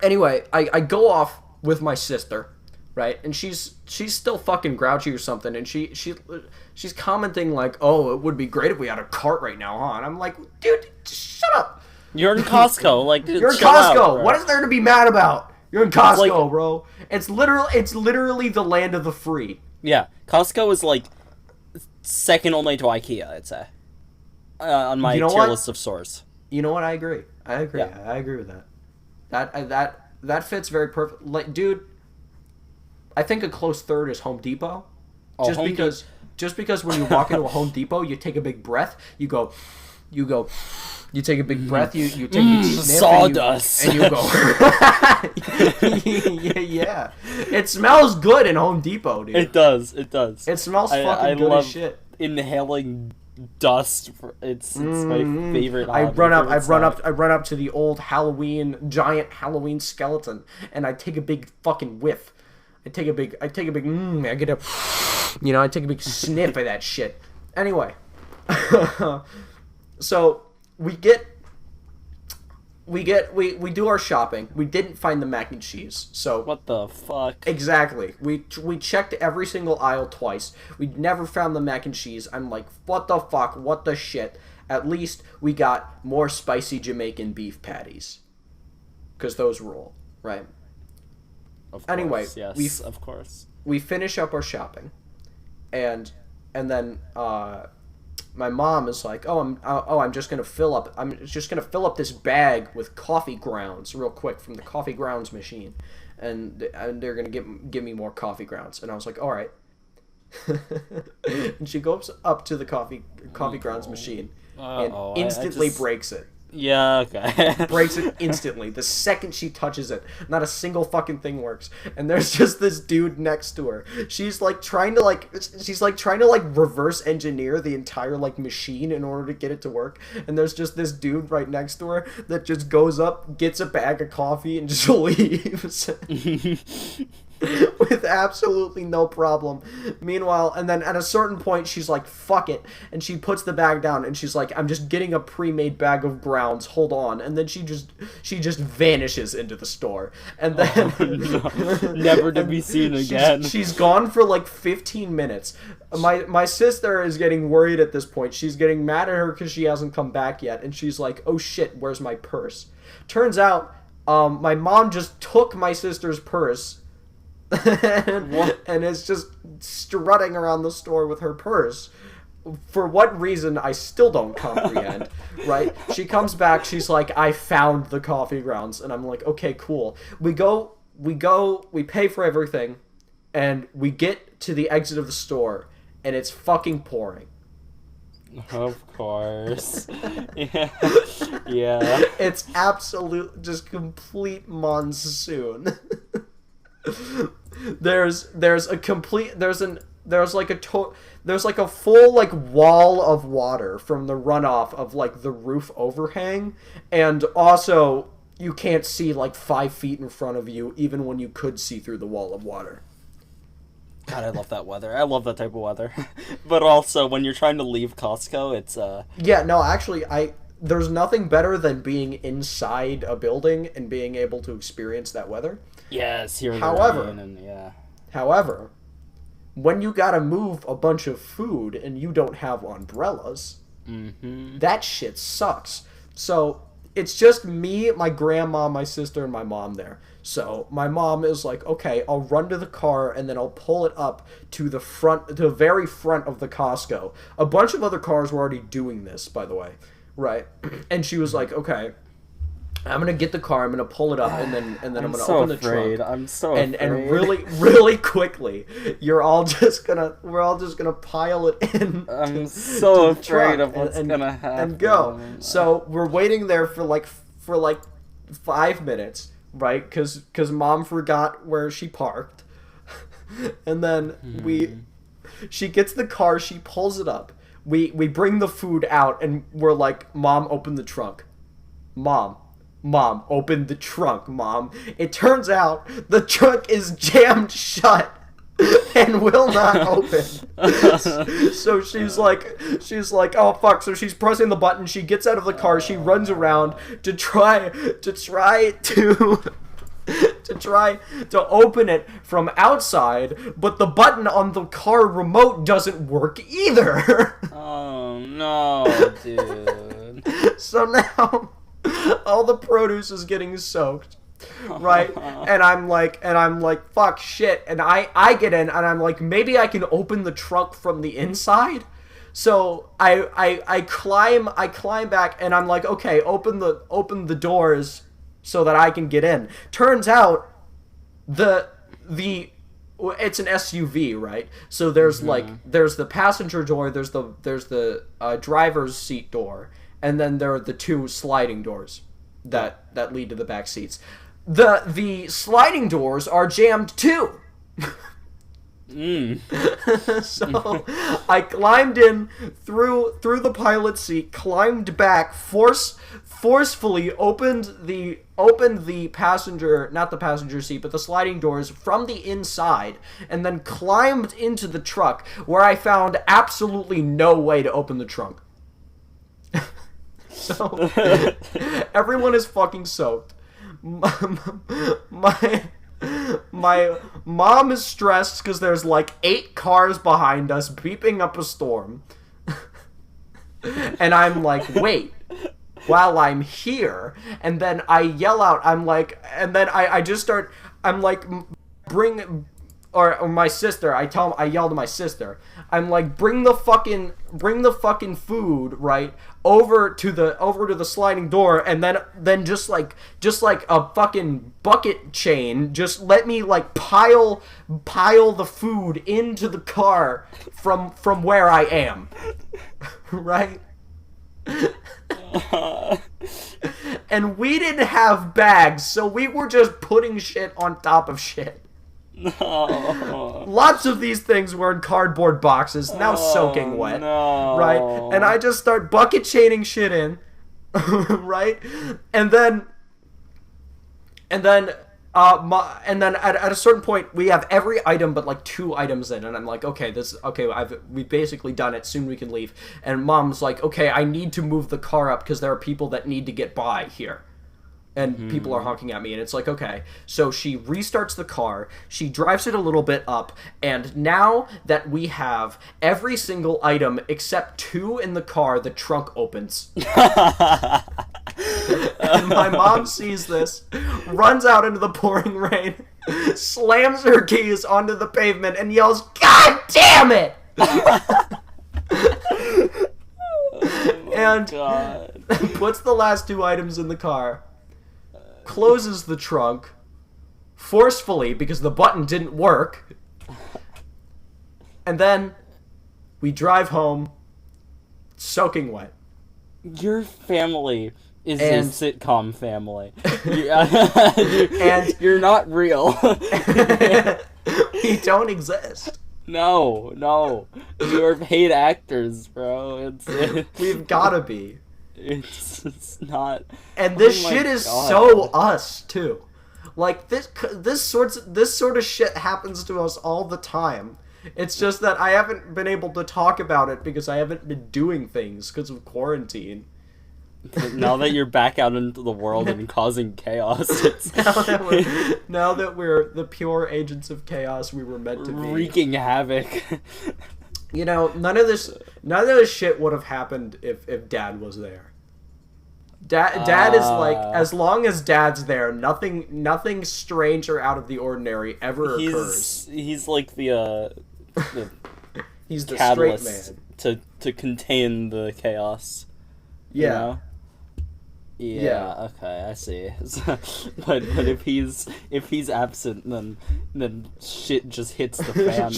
Anyway, I go off with my sister, right? And she's still fucking grouchy or something, and she's commenting like, "Oh, it would be great if we had a cart right now, huh?" And I'm like, "Dude, just shut up. You're in Costco, like dude, You're in shut Costco. up, What is there to be mad about? You're in Costco, like, bro. It's literally the land of the free." Yeah, Costco is like second only to IKEA, I'd say, on my tier list of stores. You know what? I agree. Yeah. I agree with that. That fits very perfect. Like, dude, I think a close third is Home Depot. Oh, Just because when you walk into a Home Depot, you take a big breath. You take a big breath. You take a big sniff. Sawdust. And you go. yeah. It smells good in Home Depot, dude. It does. It smells fucking good as shit. Inhaling dust. It's my favorite. I run up to the old giant Halloween skeleton, and I take a big fucking whiff. I take a big I take a big sniff of that shit. Anyway, so we do our shopping. We didn't find the mac and cheese. So what the fuck? Exactly. We checked every single aisle twice. We never found the mac and cheese. I'm like, what the fuck? What the shit? At least we got more spicy Jamaican beef patties, because those rule, right? Of course, anyway, yes, of course. We finish up our shopping, and then my mom is like, I'm just gonna fill up this bag with coffee grounds real quick from the coffee grounds machine, and they're gonna give me more coffee grounds. And I was like, all right. And she goes up to the coffee grounds machine and instantly breaks it. Yeah, okay. Breaks it instantly. The second she touches it, not a single fucking thing works. And there's just this dude next to her. She's trying to reverse engineer the entire machine in order to get it to work. And there's just this dude right next to her that just goes up, gets a bag of coffee, and just leaves. With absolutely no problem. Meanwhile, and then at a certain point, she's like, fuck it. And she puts the bag down, and she's like, I'm just getting a pre-made bag of grounds. Hold on. And then she just vanishes into the store. And then... no. Never to be seen again. She's gone for 15 minutes. My sister is getting worried at this point. She's getting mad at her because she hasn't come back yet. And she's like, oh shit, where's my purse? Turns out, my mom just took my sister's purse and is just strutting around the store with her purse. For what reason, I still don't comprehend, right? She comes back, she's like, I found the coffee grounds. And I'm like, okay, cool. We pay for everything, and we get to the exit of the store, and it's fucking pouring. Of course. Yeah. It's absolute, just complete monsoon. There's a full wall of water from the runoff of the roof overhang, and also you can't see 5 feet in front of you even when you could see through the wall of water. God, I love that weather. I love that type of weather. But also when you're trying to leave Costco, it's Yeah, no, actually there's nothing better than being inside a building and being able to experience that weather. Yes, here. However, when you gotta move a bunch of food and you don't have umbrellas, that shit sucks. So it's just me, my grandma, my sister, and my mom there. So my mom is like, okay, I'll run to the car and then I'll pull it up to the very front of the Costco. A bunch of other cars were already doing this, by the way, right? And she was like, okay, I'm gonna get the car, I'm gonna pull it up, and then I'm gonna open the trunk. I'm so afraid. And really quickly, we're all just gonna pile it in. I'm so afraid of what's gonna happen. And go. So we're waiting there for 5 minutes, right? Because Mom forgot where she parked, and then she gets the car, she pulls it up. We bring the food out, and we're like, Mom, open the trunk. Mom, Mom, open the trunk, Mom. It turns out the trunk is jammed shut and will not open. So she's like, oh fuck. So she's pressing the button. She gets out of the car. She runs around to try to open it from outside, but the button on the car remote doesn't work either. Oh no, dude. So now all the produce is getting soaked. Right? And I'm like, fuck shit. And I get in and I'm like, maybe I can open the trunk from the inside. So I climb back and I'm like, okay, open the doors so that I can get in. Turns out it's an SUV, right? So there's there's the passenger door, there's the driver's seat door, and then there are the two sliding doors that lead to the back seats. The sliding doors are jammed too. So I climbed in through the pilot seat, climbed back, forcefully opened the passenger, not the passenger seat, but the sliding doors from the inside, and then climbed into the truck, where I found absolutely no way to open the trunk. So everyone is fucking soaked. My mom is stressed because there's like 8 cars behind us beeping up a storm. And I'm like, wait, while I'm here. And then I yell out, I'm like, and then I just start, I'm like, or my sister, I yell to my sister, I'm like, bring the fucking food, right, over to the sliding door, and then just like a fucking bucket chain, just let me like pile the food into the car from where I am. Right? And we didn't have bags, so we were just putting shit on top of shit. No. Lots of these things were in cardboard boxes, now soaking wet. No. Right? And I just start bucket chaining shit in. Right? And then at a certain point we have every item but like 2 items in, and I'm like, okay, we've basically done it, soon we can leave. And Mom's like, okay, I need to move the car up because there are people that need to get by here. And people are honking at me, and it's like, okay. So she restarts the car, she drives it a little bit up, and now that we have every single item except 2 in the car, the trunk opens. And my mom sees this, runs out into the pouring rain, slams her keys onto the pavement, and yells, "God damn it!" And puts the last 2 items in the car, closes the trunk forcefully because the button didn't work, and then we drive home soaking wet. Your family is a sitcom family. And you're not real. We don't exist. No. You're paid actors, bro. We've gotta be. It's not. And this shit is so us too. Like this sort of shit happens to us all the time. It's just that I haven't been able to talk about it because I haven't been doing things because of quarantine. Now that you're back out into the world and causing chaos, now that we're the pure agents of chaos we were meant to be, wreaking havoc. You know, none of this shit would have happened if Dad was there. Dad is like, as long as Dad's there, nothing strange or out of the ordinary ever occurs. He's like the he's the catalyst straight man to contain the chaos. Yeah. You know? Yeah. Okay, I see. but if he's absent, then shit just hits the fan.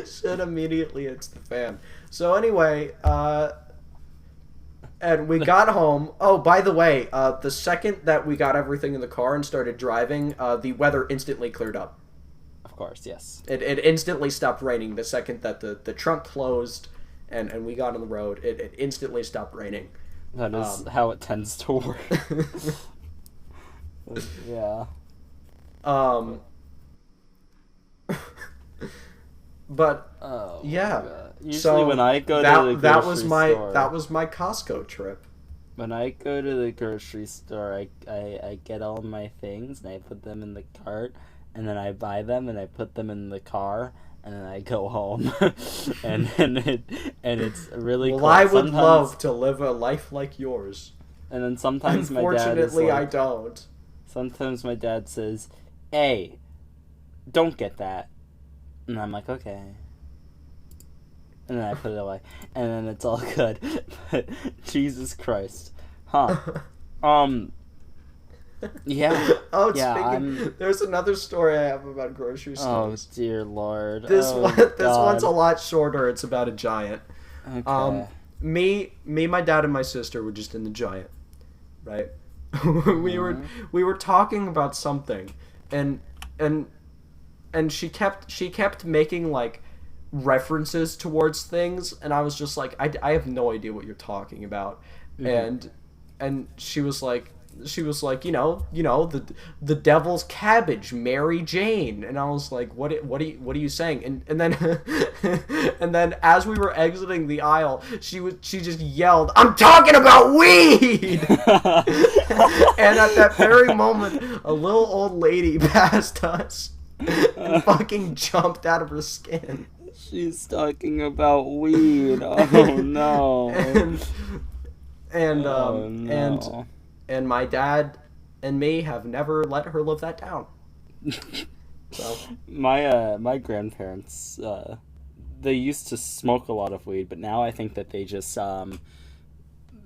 Shit immediately hits the fan. So anyway, and we got home. Oh, by the way, the second that we got everything in the car and started driving, the weather instantly cleared up. Of course, yes. It instantly stopped raining the second that the trunk closed and we got on the road. It instantly stopped raining. That is how it tends to work. Yeah. Um, but Oh. yeah. God. Usually So when I go to the that was grocery store, that was my Costco trip. when I go to the grocery store, I get all my things and I put them in the cart, and then I buy them and I put them in the car, and then I go home, and it's really Well, cool. I would Sometimes, love to live a life like yours. and then sometimes my dad is Unfortunately, like, I don't. sometimes my dad says, "Hey, don't get that," and I'm like, "Okay." And then I put it away, and then it's all good. But Jesus Christ, huh? Yeah. Oh, Yeah, there's another story I have about grocery Oh stores. dear Lord. This Oh, this God. one's a lot shorter. It's about a giant. Okay. Me, my dad, and my sister were just in the giant, right? we were talking about something, and she kept making like references towards things, and I was just like, I have no idea what you're talking about, and she was like, you know, the devil's cabbage, Mary Jane, and I was like, what are you saying? And then and then as we were exiting the aisle, she just yelled, "I'm talking about weed!" And at that very moment, a little old lady passed us and fucking jumped out of her skin. She's talking about weed. Oh no. and Oh, no. and my dad and me have never let her live that down. So My grandparents, they used to smoke a lot of weed, but now I think that they just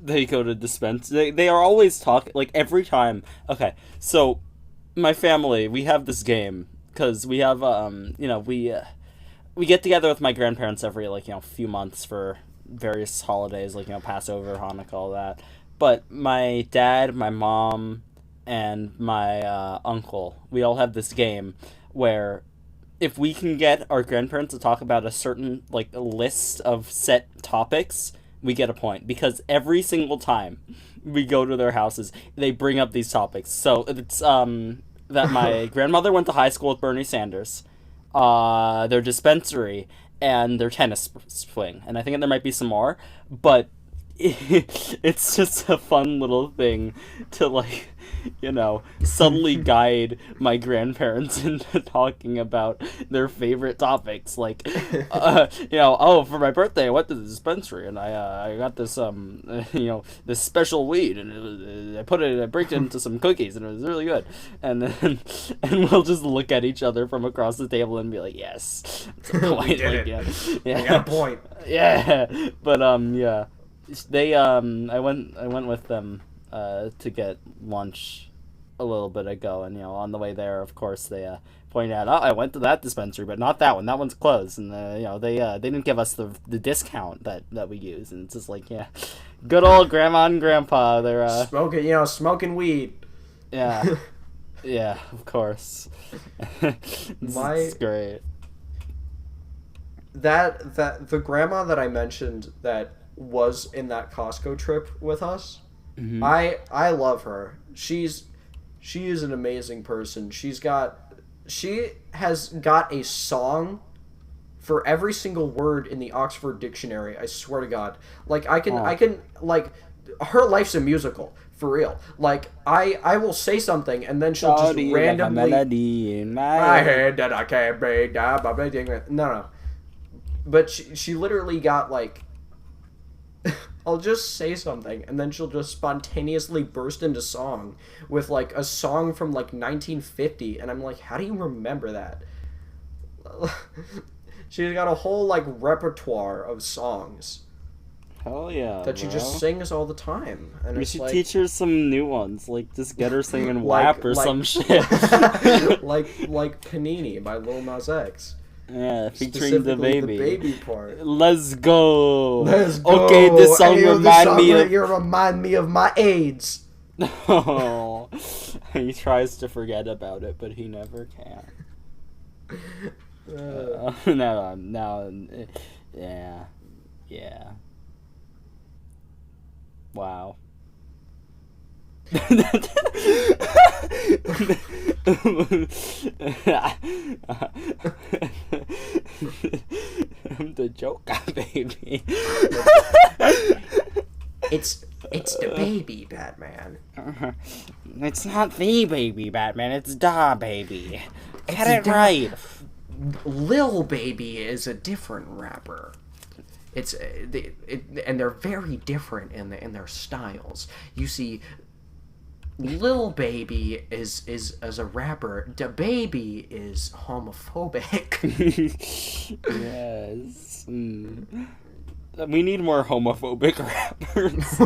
they go to dispense. They are always talking, like, every time. Okay, so my family, we have this game because we have we get together with my grandparents every, like, few months for various holidays, like, Passover, Hanukkah, all that. But my dad, my mom, and my uncle, we all have this game where if we can get our grandparents to talk about a certain, like, list of set topics, we get a point. Because every single time we go to their houses, they bring up these topics. So it's that my grandmother went to high school with Bernie Sanders, their dispensary, and their tennis swing. And I think there might be some more, but it's just a fun little thing to, like, subtly guide my grandparents into talking about their favorite topics. Like, oh, for my birthday I went to the dispensary and I got this this special weed, and I baked it into some cookies, and it was really good. And then we'll just look at each other from across the table and be like, yes, that's a point. We did it. Yeah, I got a point. Yeah, but yeah. They I went with them to get lunch a little bit ago, and on the way there, of course, they pointed out, oh, I went to that dispensary, but not that one. That one's closed, and they didn't give us the discount that we use, and it's just like, yeah, good old grandma and grandpa. They're smoking weed. Yeah, yeah, of course. It's great. That the grandma that I mentioned that was in that Costco trip with us, I love her. She is an amazing person. She has got a song for every single word in the Oxford Dictionary. I swear to God. Like, I can like, her life's a musical for real. Like, I will say something and then she'll just randomly, like a melody in my head that I can't break down. No. But she literally got, like, I'll just say something, and then she'll just spontaneously burst into song with, like, a song from, like, 1950, and I'm like, how do you remember that? She's got a whole, like, repertoire of songs. Hell yeah, that she just sings all the time. And we should teach her some new ones, like, just get her singing like, WAP or like, some shit. like Panini by Lil Nas X. Yeah, featuring the baby. The baby part. Let's go. Let's go. Okay, this song You remind me of my AIDS. Oh, he tries to forget about it, but he never can. Yeah. Wow. I'm the Joker, baby. It's the baby, Batman. It's not the baby, Batman. It's da baby. Get it da- right. Lil Baby is a different rapper. It's and they're very different in their styles. You see, Lil Baby is as a rapper. Da Baby is homophobic. Yes. We need more homophobic rappers.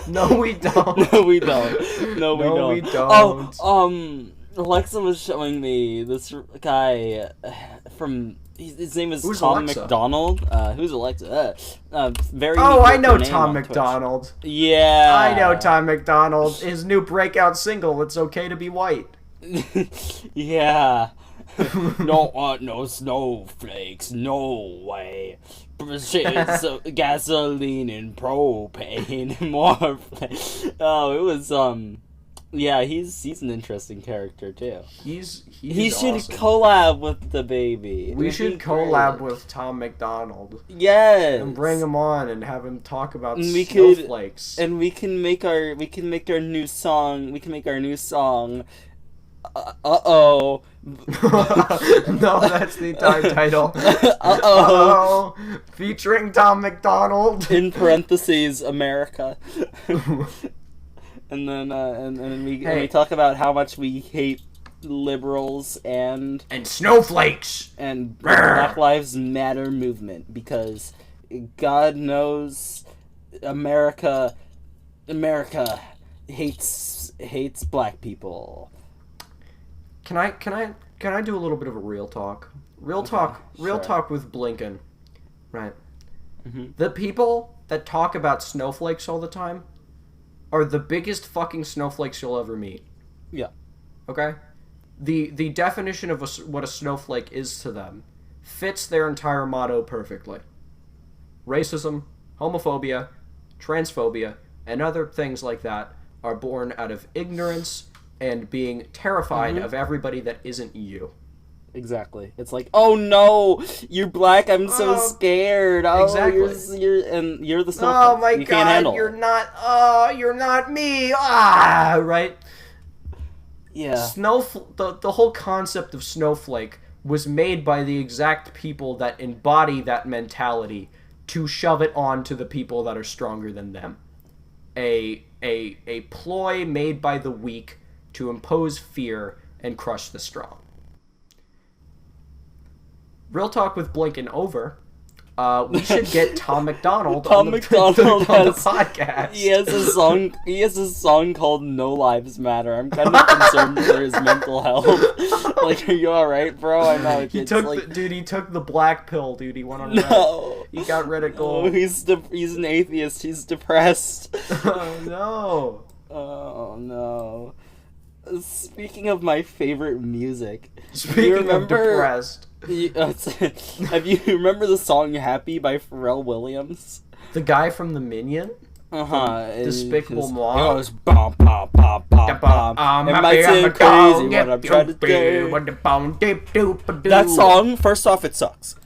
No, we don't. No, we don't. No, we No, don't. we don't. Oh, Alexa was showing me this guy from. His name is Who's Tom Alexa? McDonald. Who's Alexa? Very. Oh, I know mediocre name Tom on Twitch. McDonald. Yeah. I know Tom McDonald. His new breakout single, "It's Okay to Be White." Yeah. Don't want no snowflakes, no way. Gasoline and propane, more. Oh, it was yeah, he's an interesting character too. He should awesome. collab with the baby. We should collab with Tom McDonald. Yes. And bring him on and have him talk about We snowflakes. And we can make our new song. We can make our new song. Uh-oh. No, that's the entire title. Uh-oh. Featuring Tom McDonald. In parentheses, America. And then and we talk about how much we hate liberals and snowflakes and the Black Lives Matter movement, because God knows America hates black people. Can I do a little bit of a real talk? Real talk with Blinken. Right. Mm-hmm. The people that talk about snowflakes all the time are the biggest fucking snowflakes you'll ever meet. Yeah. Okay? The definition of what a snowflake is to them fits their entire motto perfectly. Racism, homophobia, transphobia, and other things like that are born out of ignorance and being terrified of everybody that isn't you. Exactly. It's like, oh no, you're black. I'm so scared. Oh, exactly. You're the snowflake. Oh my you god, can't handle you're it. not. Oh, you're not me. Ah, right. Yeah. The whole concept of snowflake was made by the exact people that embody that mentality to shove it on to the people that are stronger than them. A ploy made by the weak to impose fear and crush the strong. Real talk with Blinken over. We should get Tom McDonald on the podcast. He has a song called "No Lives Matter." I'm kind of concerned for his mental health. Like, are you all right, bro? I know He took the black pill, dude. He went on he got rid of gold. Oh, he's an atheist. He's depressed. Oh no. Oh no. Speaking of my favorite music, Speaking of depressed. You remember the song "Happy" by Pharrell Williams? The guy from the Minion? Despicable Me. It goes bum bum bum bum bum. It might sound crazy what I'm trying to do. That song, first off, it sucks.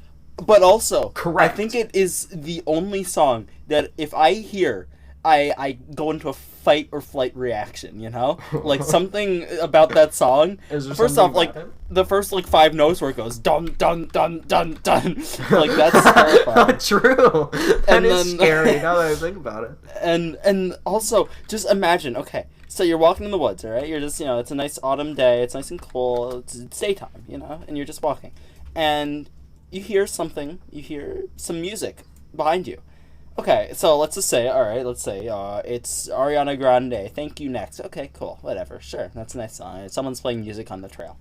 But also, correct. I think it is the only song that if I hear, I go into a fight or flight reaction, you know? Like, something about that song. First off, like, the first, 5 notes where it goes dun dun dun dun dun. Like, that's terrifying. True. That is scary now that I think about it. And also, just imagine, okay, so you're walking in the woods, alright? You're just, it's a nice autumn day, it's nice and cool, it's daytime, and you're just walking. And you hear some music behind you. Okay, so let's just say, it's Ariana Grande, Thank You Next. Okay, cool, whatever, sure, that's a nice song. Someone's playing music on the trail.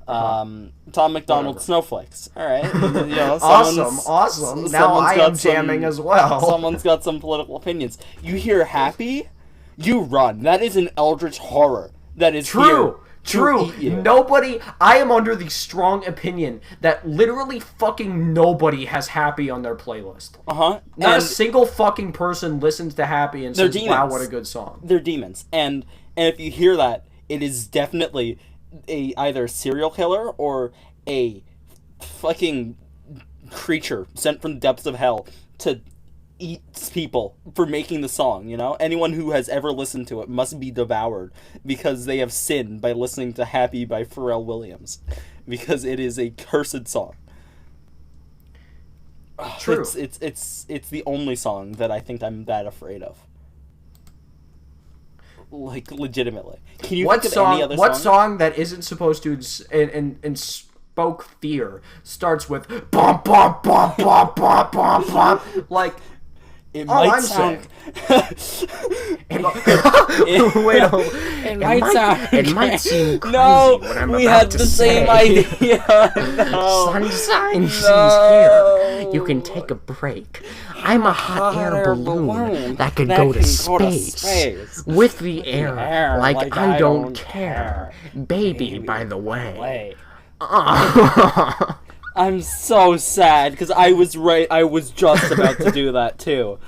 Tom McDonald, Snowflakes. Alright. Awesome. Now I am jamming as well. Someone's got some political opinions. You hear Happy, you run. That is an eldritch horror. That is True. Nobody. I am under the strong opinion that literally fucking nobody has Happy on their playlist. Not a single fucking person listens to Happy and says, "Wow, what a good song." They're demons, and And if you hear that, it is definitely either a serial killer or a fucking creature sent from the depths of hell to eat people for making the song, you know? Anyone who has ever listened to it must be devoured because they have sinned by listening to Happy by Pharrell Williams, because it is a cursed song. True. It's the only song that I think I'm that afraid of. Like, legitimately. Can you think of any other song? What song that isn't supposed to and spoke fear starts with bum bum bum bum bum bum bum? Like, it might sound. It might seem crazy. No, what I'm we about had to the say. same idea. No. Sunshine, she's No. here. You can take a break. I'm a hot air balloon that can go to space with the air like I don't care. Baby, by the way. I'm so sad because I was right. I was just about to do that too.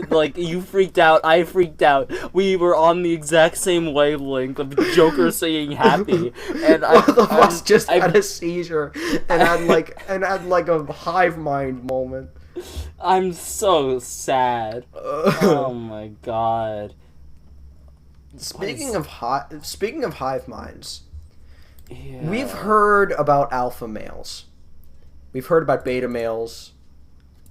Like, you freaked out, I freaked out. We were on the exact same wavelength of Joker saying Happy, and Both of us just had a seizure and had like a hive mind moment. I'm so sad. Oh my god. Speaking of hive minds, Yeah. we've heard about alpha males. We've heard about beta males.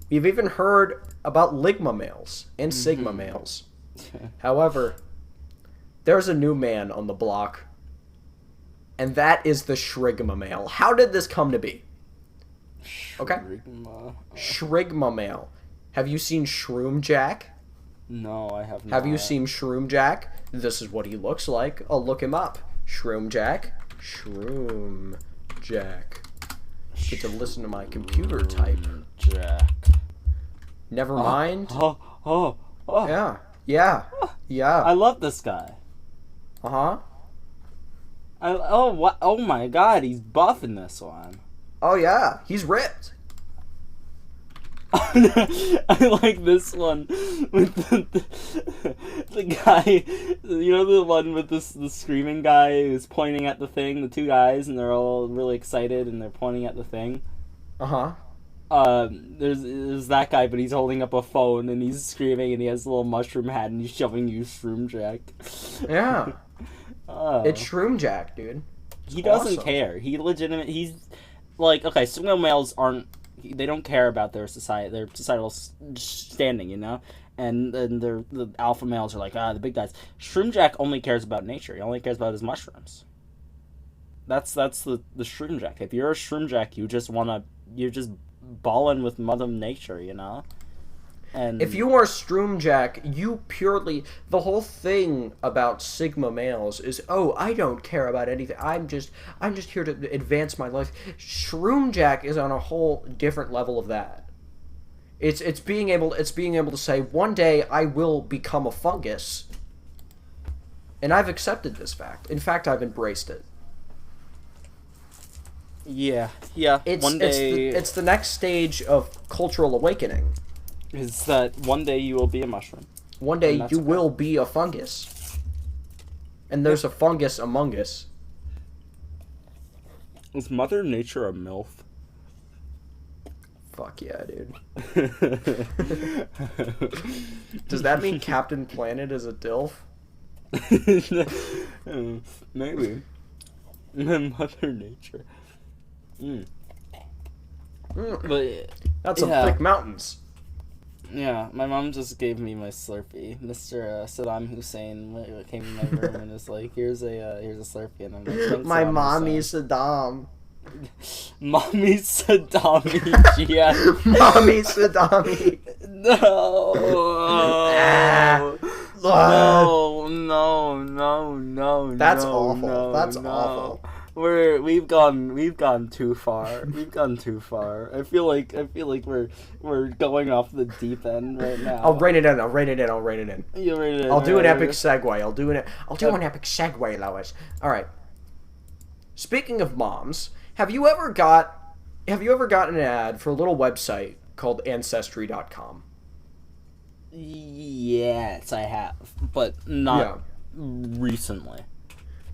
We've even heard about ligma males and sigma males. However, there's a new man on the block, and that is the Shrigma male. How did this come to be? Okay. Shrigma male. Have you seen Shroom Jack? No, I have not. Have you seen Shroom Jack? This is what he looks like. I'll look him up. Shroom Jack. Shroom Jack. Get to listen to my computer type. Jack. Never mind. Oh. Yeah. I love this guy. Uh-huh. Oh my god, he's buff in this one. Oh yeah, he's ripped. I like this one with the guy, you know, the one with the screaming guy who's pointing at the thing, the two guys, and they're all really excited and they're pointing at the thing. Uh-huh. There's that guy, but he's holding up a phone and he's screaming and he has a little mushroom hat and he's shoving you Shroom Jack. Yeah. It's Shroom Jack, dude. He doesn't care. He's like, okay, sigma males they don't care about their societal standing, you know? And the alpha males are like, the big guys. Shroom Jack only cares about nature. He only cares about his mushrooms. That's the Shroom Jack. If you're a Shroom Jack, you're just balling with Mother Nature, you know? And if you are Shroom Jack, the whole thing about Sigma males is, I don't care about anything. I'm just here to advance my life. Shroom Jack is on a whole different level of that. It's being able to say, one day I will become a fungus. And I've accepted this fact. In fact, I've embraced it. Yeah. It's the next stage of cultural awakening. Is that one day you will be a mushroom. One day you will be a fungus. And there's a fungus among us. Is Mother Nature a MILF? Fuck yeah, dude. Does that mean Captain Planet is a DILF? Maybe. Mother Nature. But that's some thick mountains. Yeah, my mom just gave me my Slurpee. Mr. Saddam Hussein came in my room and was like, "Here's a Slurpee," and I'm like, "Thanks, my Saddam mommy Hussein." Saddam. Mommy Saddami, yeah. Mommy Saddami. No. No. That's awful. That's awful. We've gone too far. We've gone too far. I feel like we're going off the deep end right now. I'll rein it in. You rein it in. I'll do an epic segue. I'll do an epic segue, Lois. All right. Speaking of moms, have you ever gotten an ad for a little website called Ancestry.com? Yes, I have, but not recently.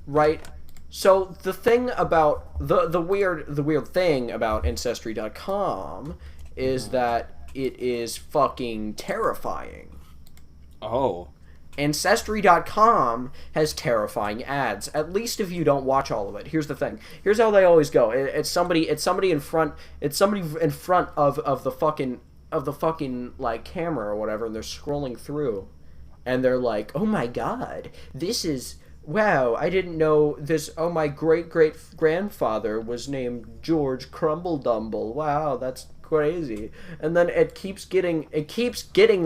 Right. So the thing about the weird thing about Ancestry.com is that it is fucking terrifying. Oh. Ancestry.com has terrifying ads. At least if you don't watch all of it. Here's the thing. Here's how they always go. It's somebody in front of the fucking like camera or whatever, and they're scrolling through, and they're like, "Oh my god, this is wow, I didn't know this. Oh, my great-great-grandfather was named George Crumbledumble. Wow, that's crazy." And then it keeps getting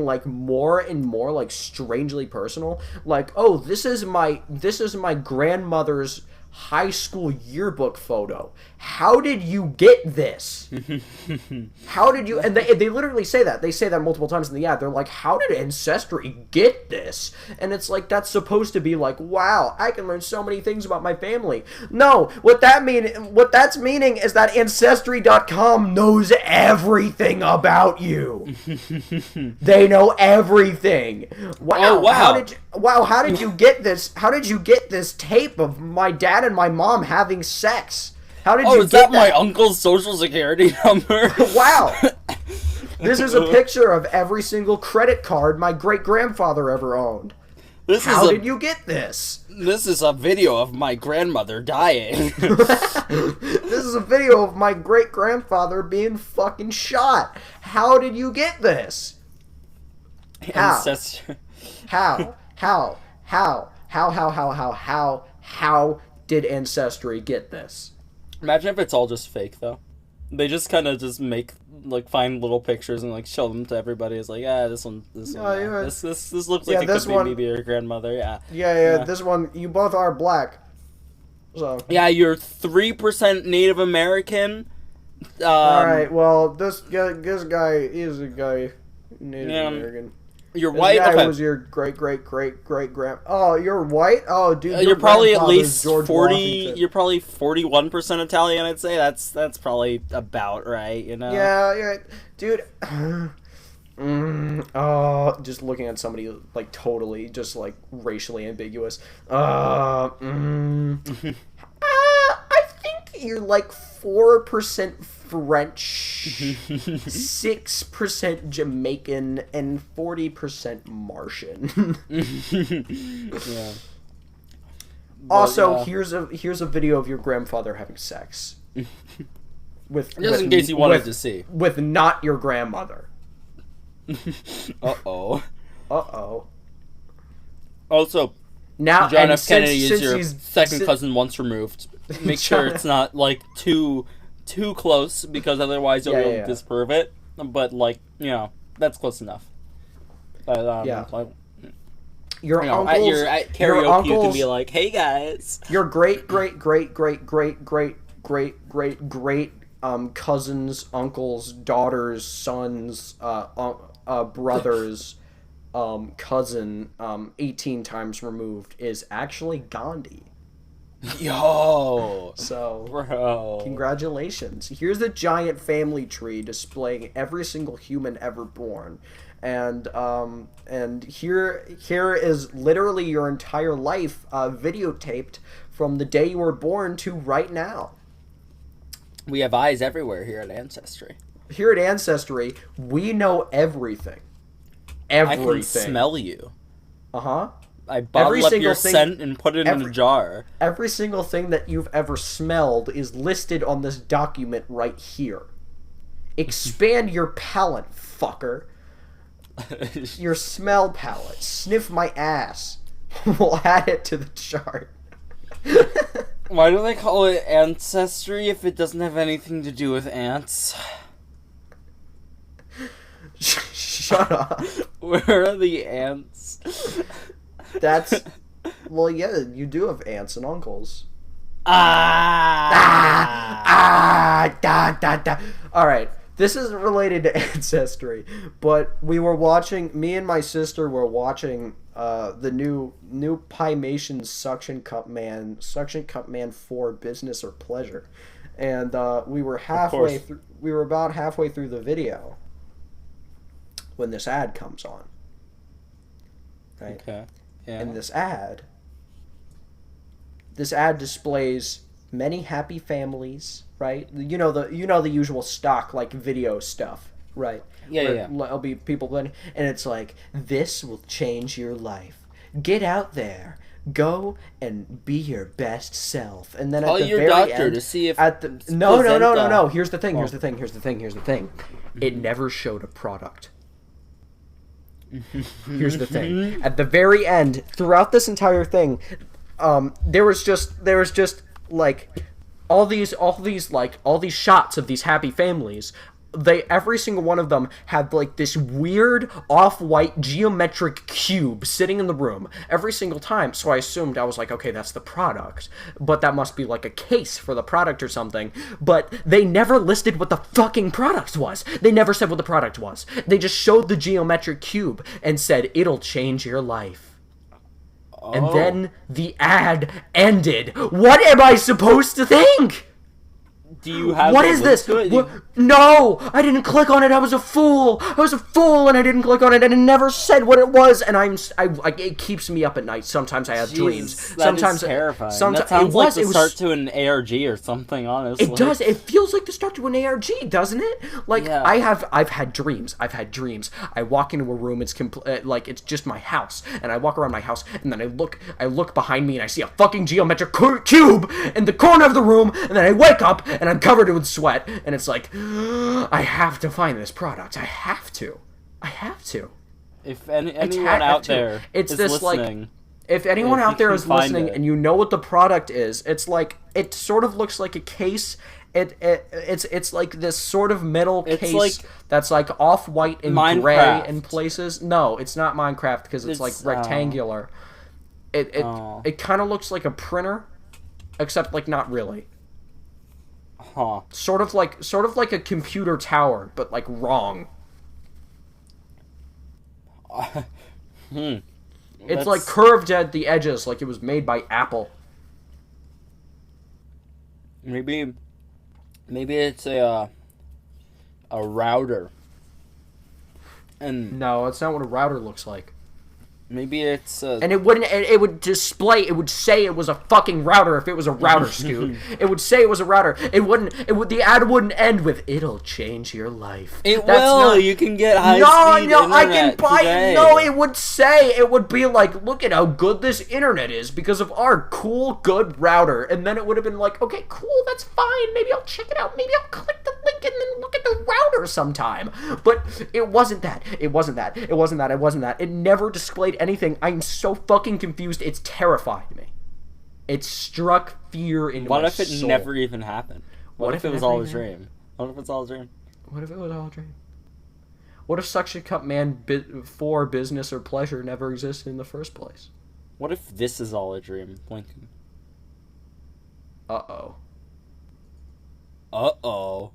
like more and more like strangely personal. Like, "Oh, this is my grandmother's high school yearbook photo. How did you get this? How did you..." And they literally say that. They say that multiple times in the ad. They're like, "How did Ancestry get this?" And it's like, that's supposed to be like, "Wow, I can learn so many things about my family." No, what that's meaning is that Ancestry.com knows everything about you. They know everything. Wow, Oh, wow. how did you get this? How did you get this tape of my dad and my mom having sex? How did you is get that my uncle's social security number? Wow. This is a picture of every single credit card my great-grandfather ever owned. How did you get this? This is a video of my grandmother dying. This is a video of my great-grandfather being fucking shot. How did you get this? How? How did Ancestry get this? Imagine if it's all just fake, though. They just kind of just find little pictures and like show them to everybody. It's like, this looks like it could be maybe your grandmother. Yeah. This one, you both are black. So yeah, you're 3% Native American. All right. Well, this guy is a guy Native American. You're white. This guy okay. was your great-great-great-great-grand. Oh, you're white. Oh, dude, you're probably at least George 40. Washington. You're probably 41% Italian. I'd say that's probably about right. You know. Yeah, dude. Just looking at somebody like totally just like racially ambiguous. I think you're like 4% French, 6% Jamaican, and 40% Martian. Yeah. Also, here's a video of your grandfather having sex. Just in case you wanted to see. With not your grandmother. Uh-oh. Also, now John F. Kennedy is your second cousin once removed. Make sure it's not like too close, because otherwise you'll be able to disprove it. But that's close enough. But, your uncles, at karaoke you can be like, "Hey guys." Your great cousins, uncles, daughters, sons, brothers, cousin, 18 times removed is actually Gandhi. Yo! So, bro, congratulations. Here's a giant family tree displaying every single human ever born. And here is literally your entire life videotaped from the day you were born to right now. We have eyes everywhere here at Ancestry. Here at Ancestry, we know everything. Everything. I can smell you. Uh-huh. I bottle up your scent and put it in a jar. Every single thing that you've ever smelled is listed on this document right here. Expand your palate, fucker. Your smell palette. Sniff my ass. We'll add it to the chart. Why do they call it Ancestry if it doesn't have anything to do with ants? Shut up. Where are the ants? Well, yeah, you do have aunts and uncles. Alright, this isn't related to Ancestry, but me and my sister were watching the new Pymation Suction Cup Man 4 Business or Pleasure. And we were about halfway through the video when this ad comes on. Right? Okay. Yeah. And this ad this ad displays many happy families, right? The usual stock like video stuff, right? Yeah. There'll be people playing, and it's like, this will change your life. Get out there. Go and be your best self. And then at the your very doctor end, to see if no. Here's the thing. It never showed a product. Here's the thing. At the very end, throughout this entire thing, there was just like all these shots of these happy families. Every single one of them had like this weird off-white geometric cube sitting in the room every single time. So I was like, okay, that's the product, but that must be like a case for the product or something. But they never listed what the fucking product was. They never said what the product was. They just showed the geometric cube and said, it'll change your life. Oh. And then the ad ended. What am I supposed to think? Do you have what is this? No, I didn't click on it. I was a fool, and I didn't click on it, and it never said what it was. And it keeps me up at night. Sometimes I have dreams. Sometimes is terrifying. That sounds like the start to an ARG or something. Honestly, it does. It feels like the start to an ARG, doesn't it? Like yeah. I've had dreams. I walk into a room. It's like it's just my house, and I walk around my house, and then I look behind me, and I see a fucking geometric cube in the corner of the room, and then I wake up, and I'm covered with sweat, and it's like, I have to find this product. I have to. If anyone out there is listening, like, if anyone out there is listening and you know what the product is, it's like, it sort of looks like a case. It's like this sort of metal case like that's like off-white and gray in places. No, it's not Minecraft because it's like rectangular. It kind of looks like a printer, except like not really. Huh. Sort of like a computer tower, but like wrong. It's like curved at the edges, like it was made by Apple. Maybe it's a router. And no, it's not what a router looks like. Maybe it's and it wouldn't. It would display. It would say it was a fucking router if it was a router, Scoot. It would say it was a router. It wouldn't. The ad wouldn't end with "It'll change your life." It will. You can get high speed internet I can buy. Today. No, it would say. It would be like, "Look at how good this internet is because of our cool, good router." And then it would have been like, "Okay, cool, that's fine. Maybe I'll check it out. Maybe I'll click the link and then look at the router sometime." But it wasn't that. It wasn't that. It never displayed anything. I'm so fucking confused. It's terrified me. It struck fear into my soul. What if it never even happened? What if it was all a dream? What if it's all a dream? What if it was all a dream? What if Suction Cup Man for business or pleasure never existed in the first place? What if this is all a dream, Lincoln? Uh-oh. Uh-oh.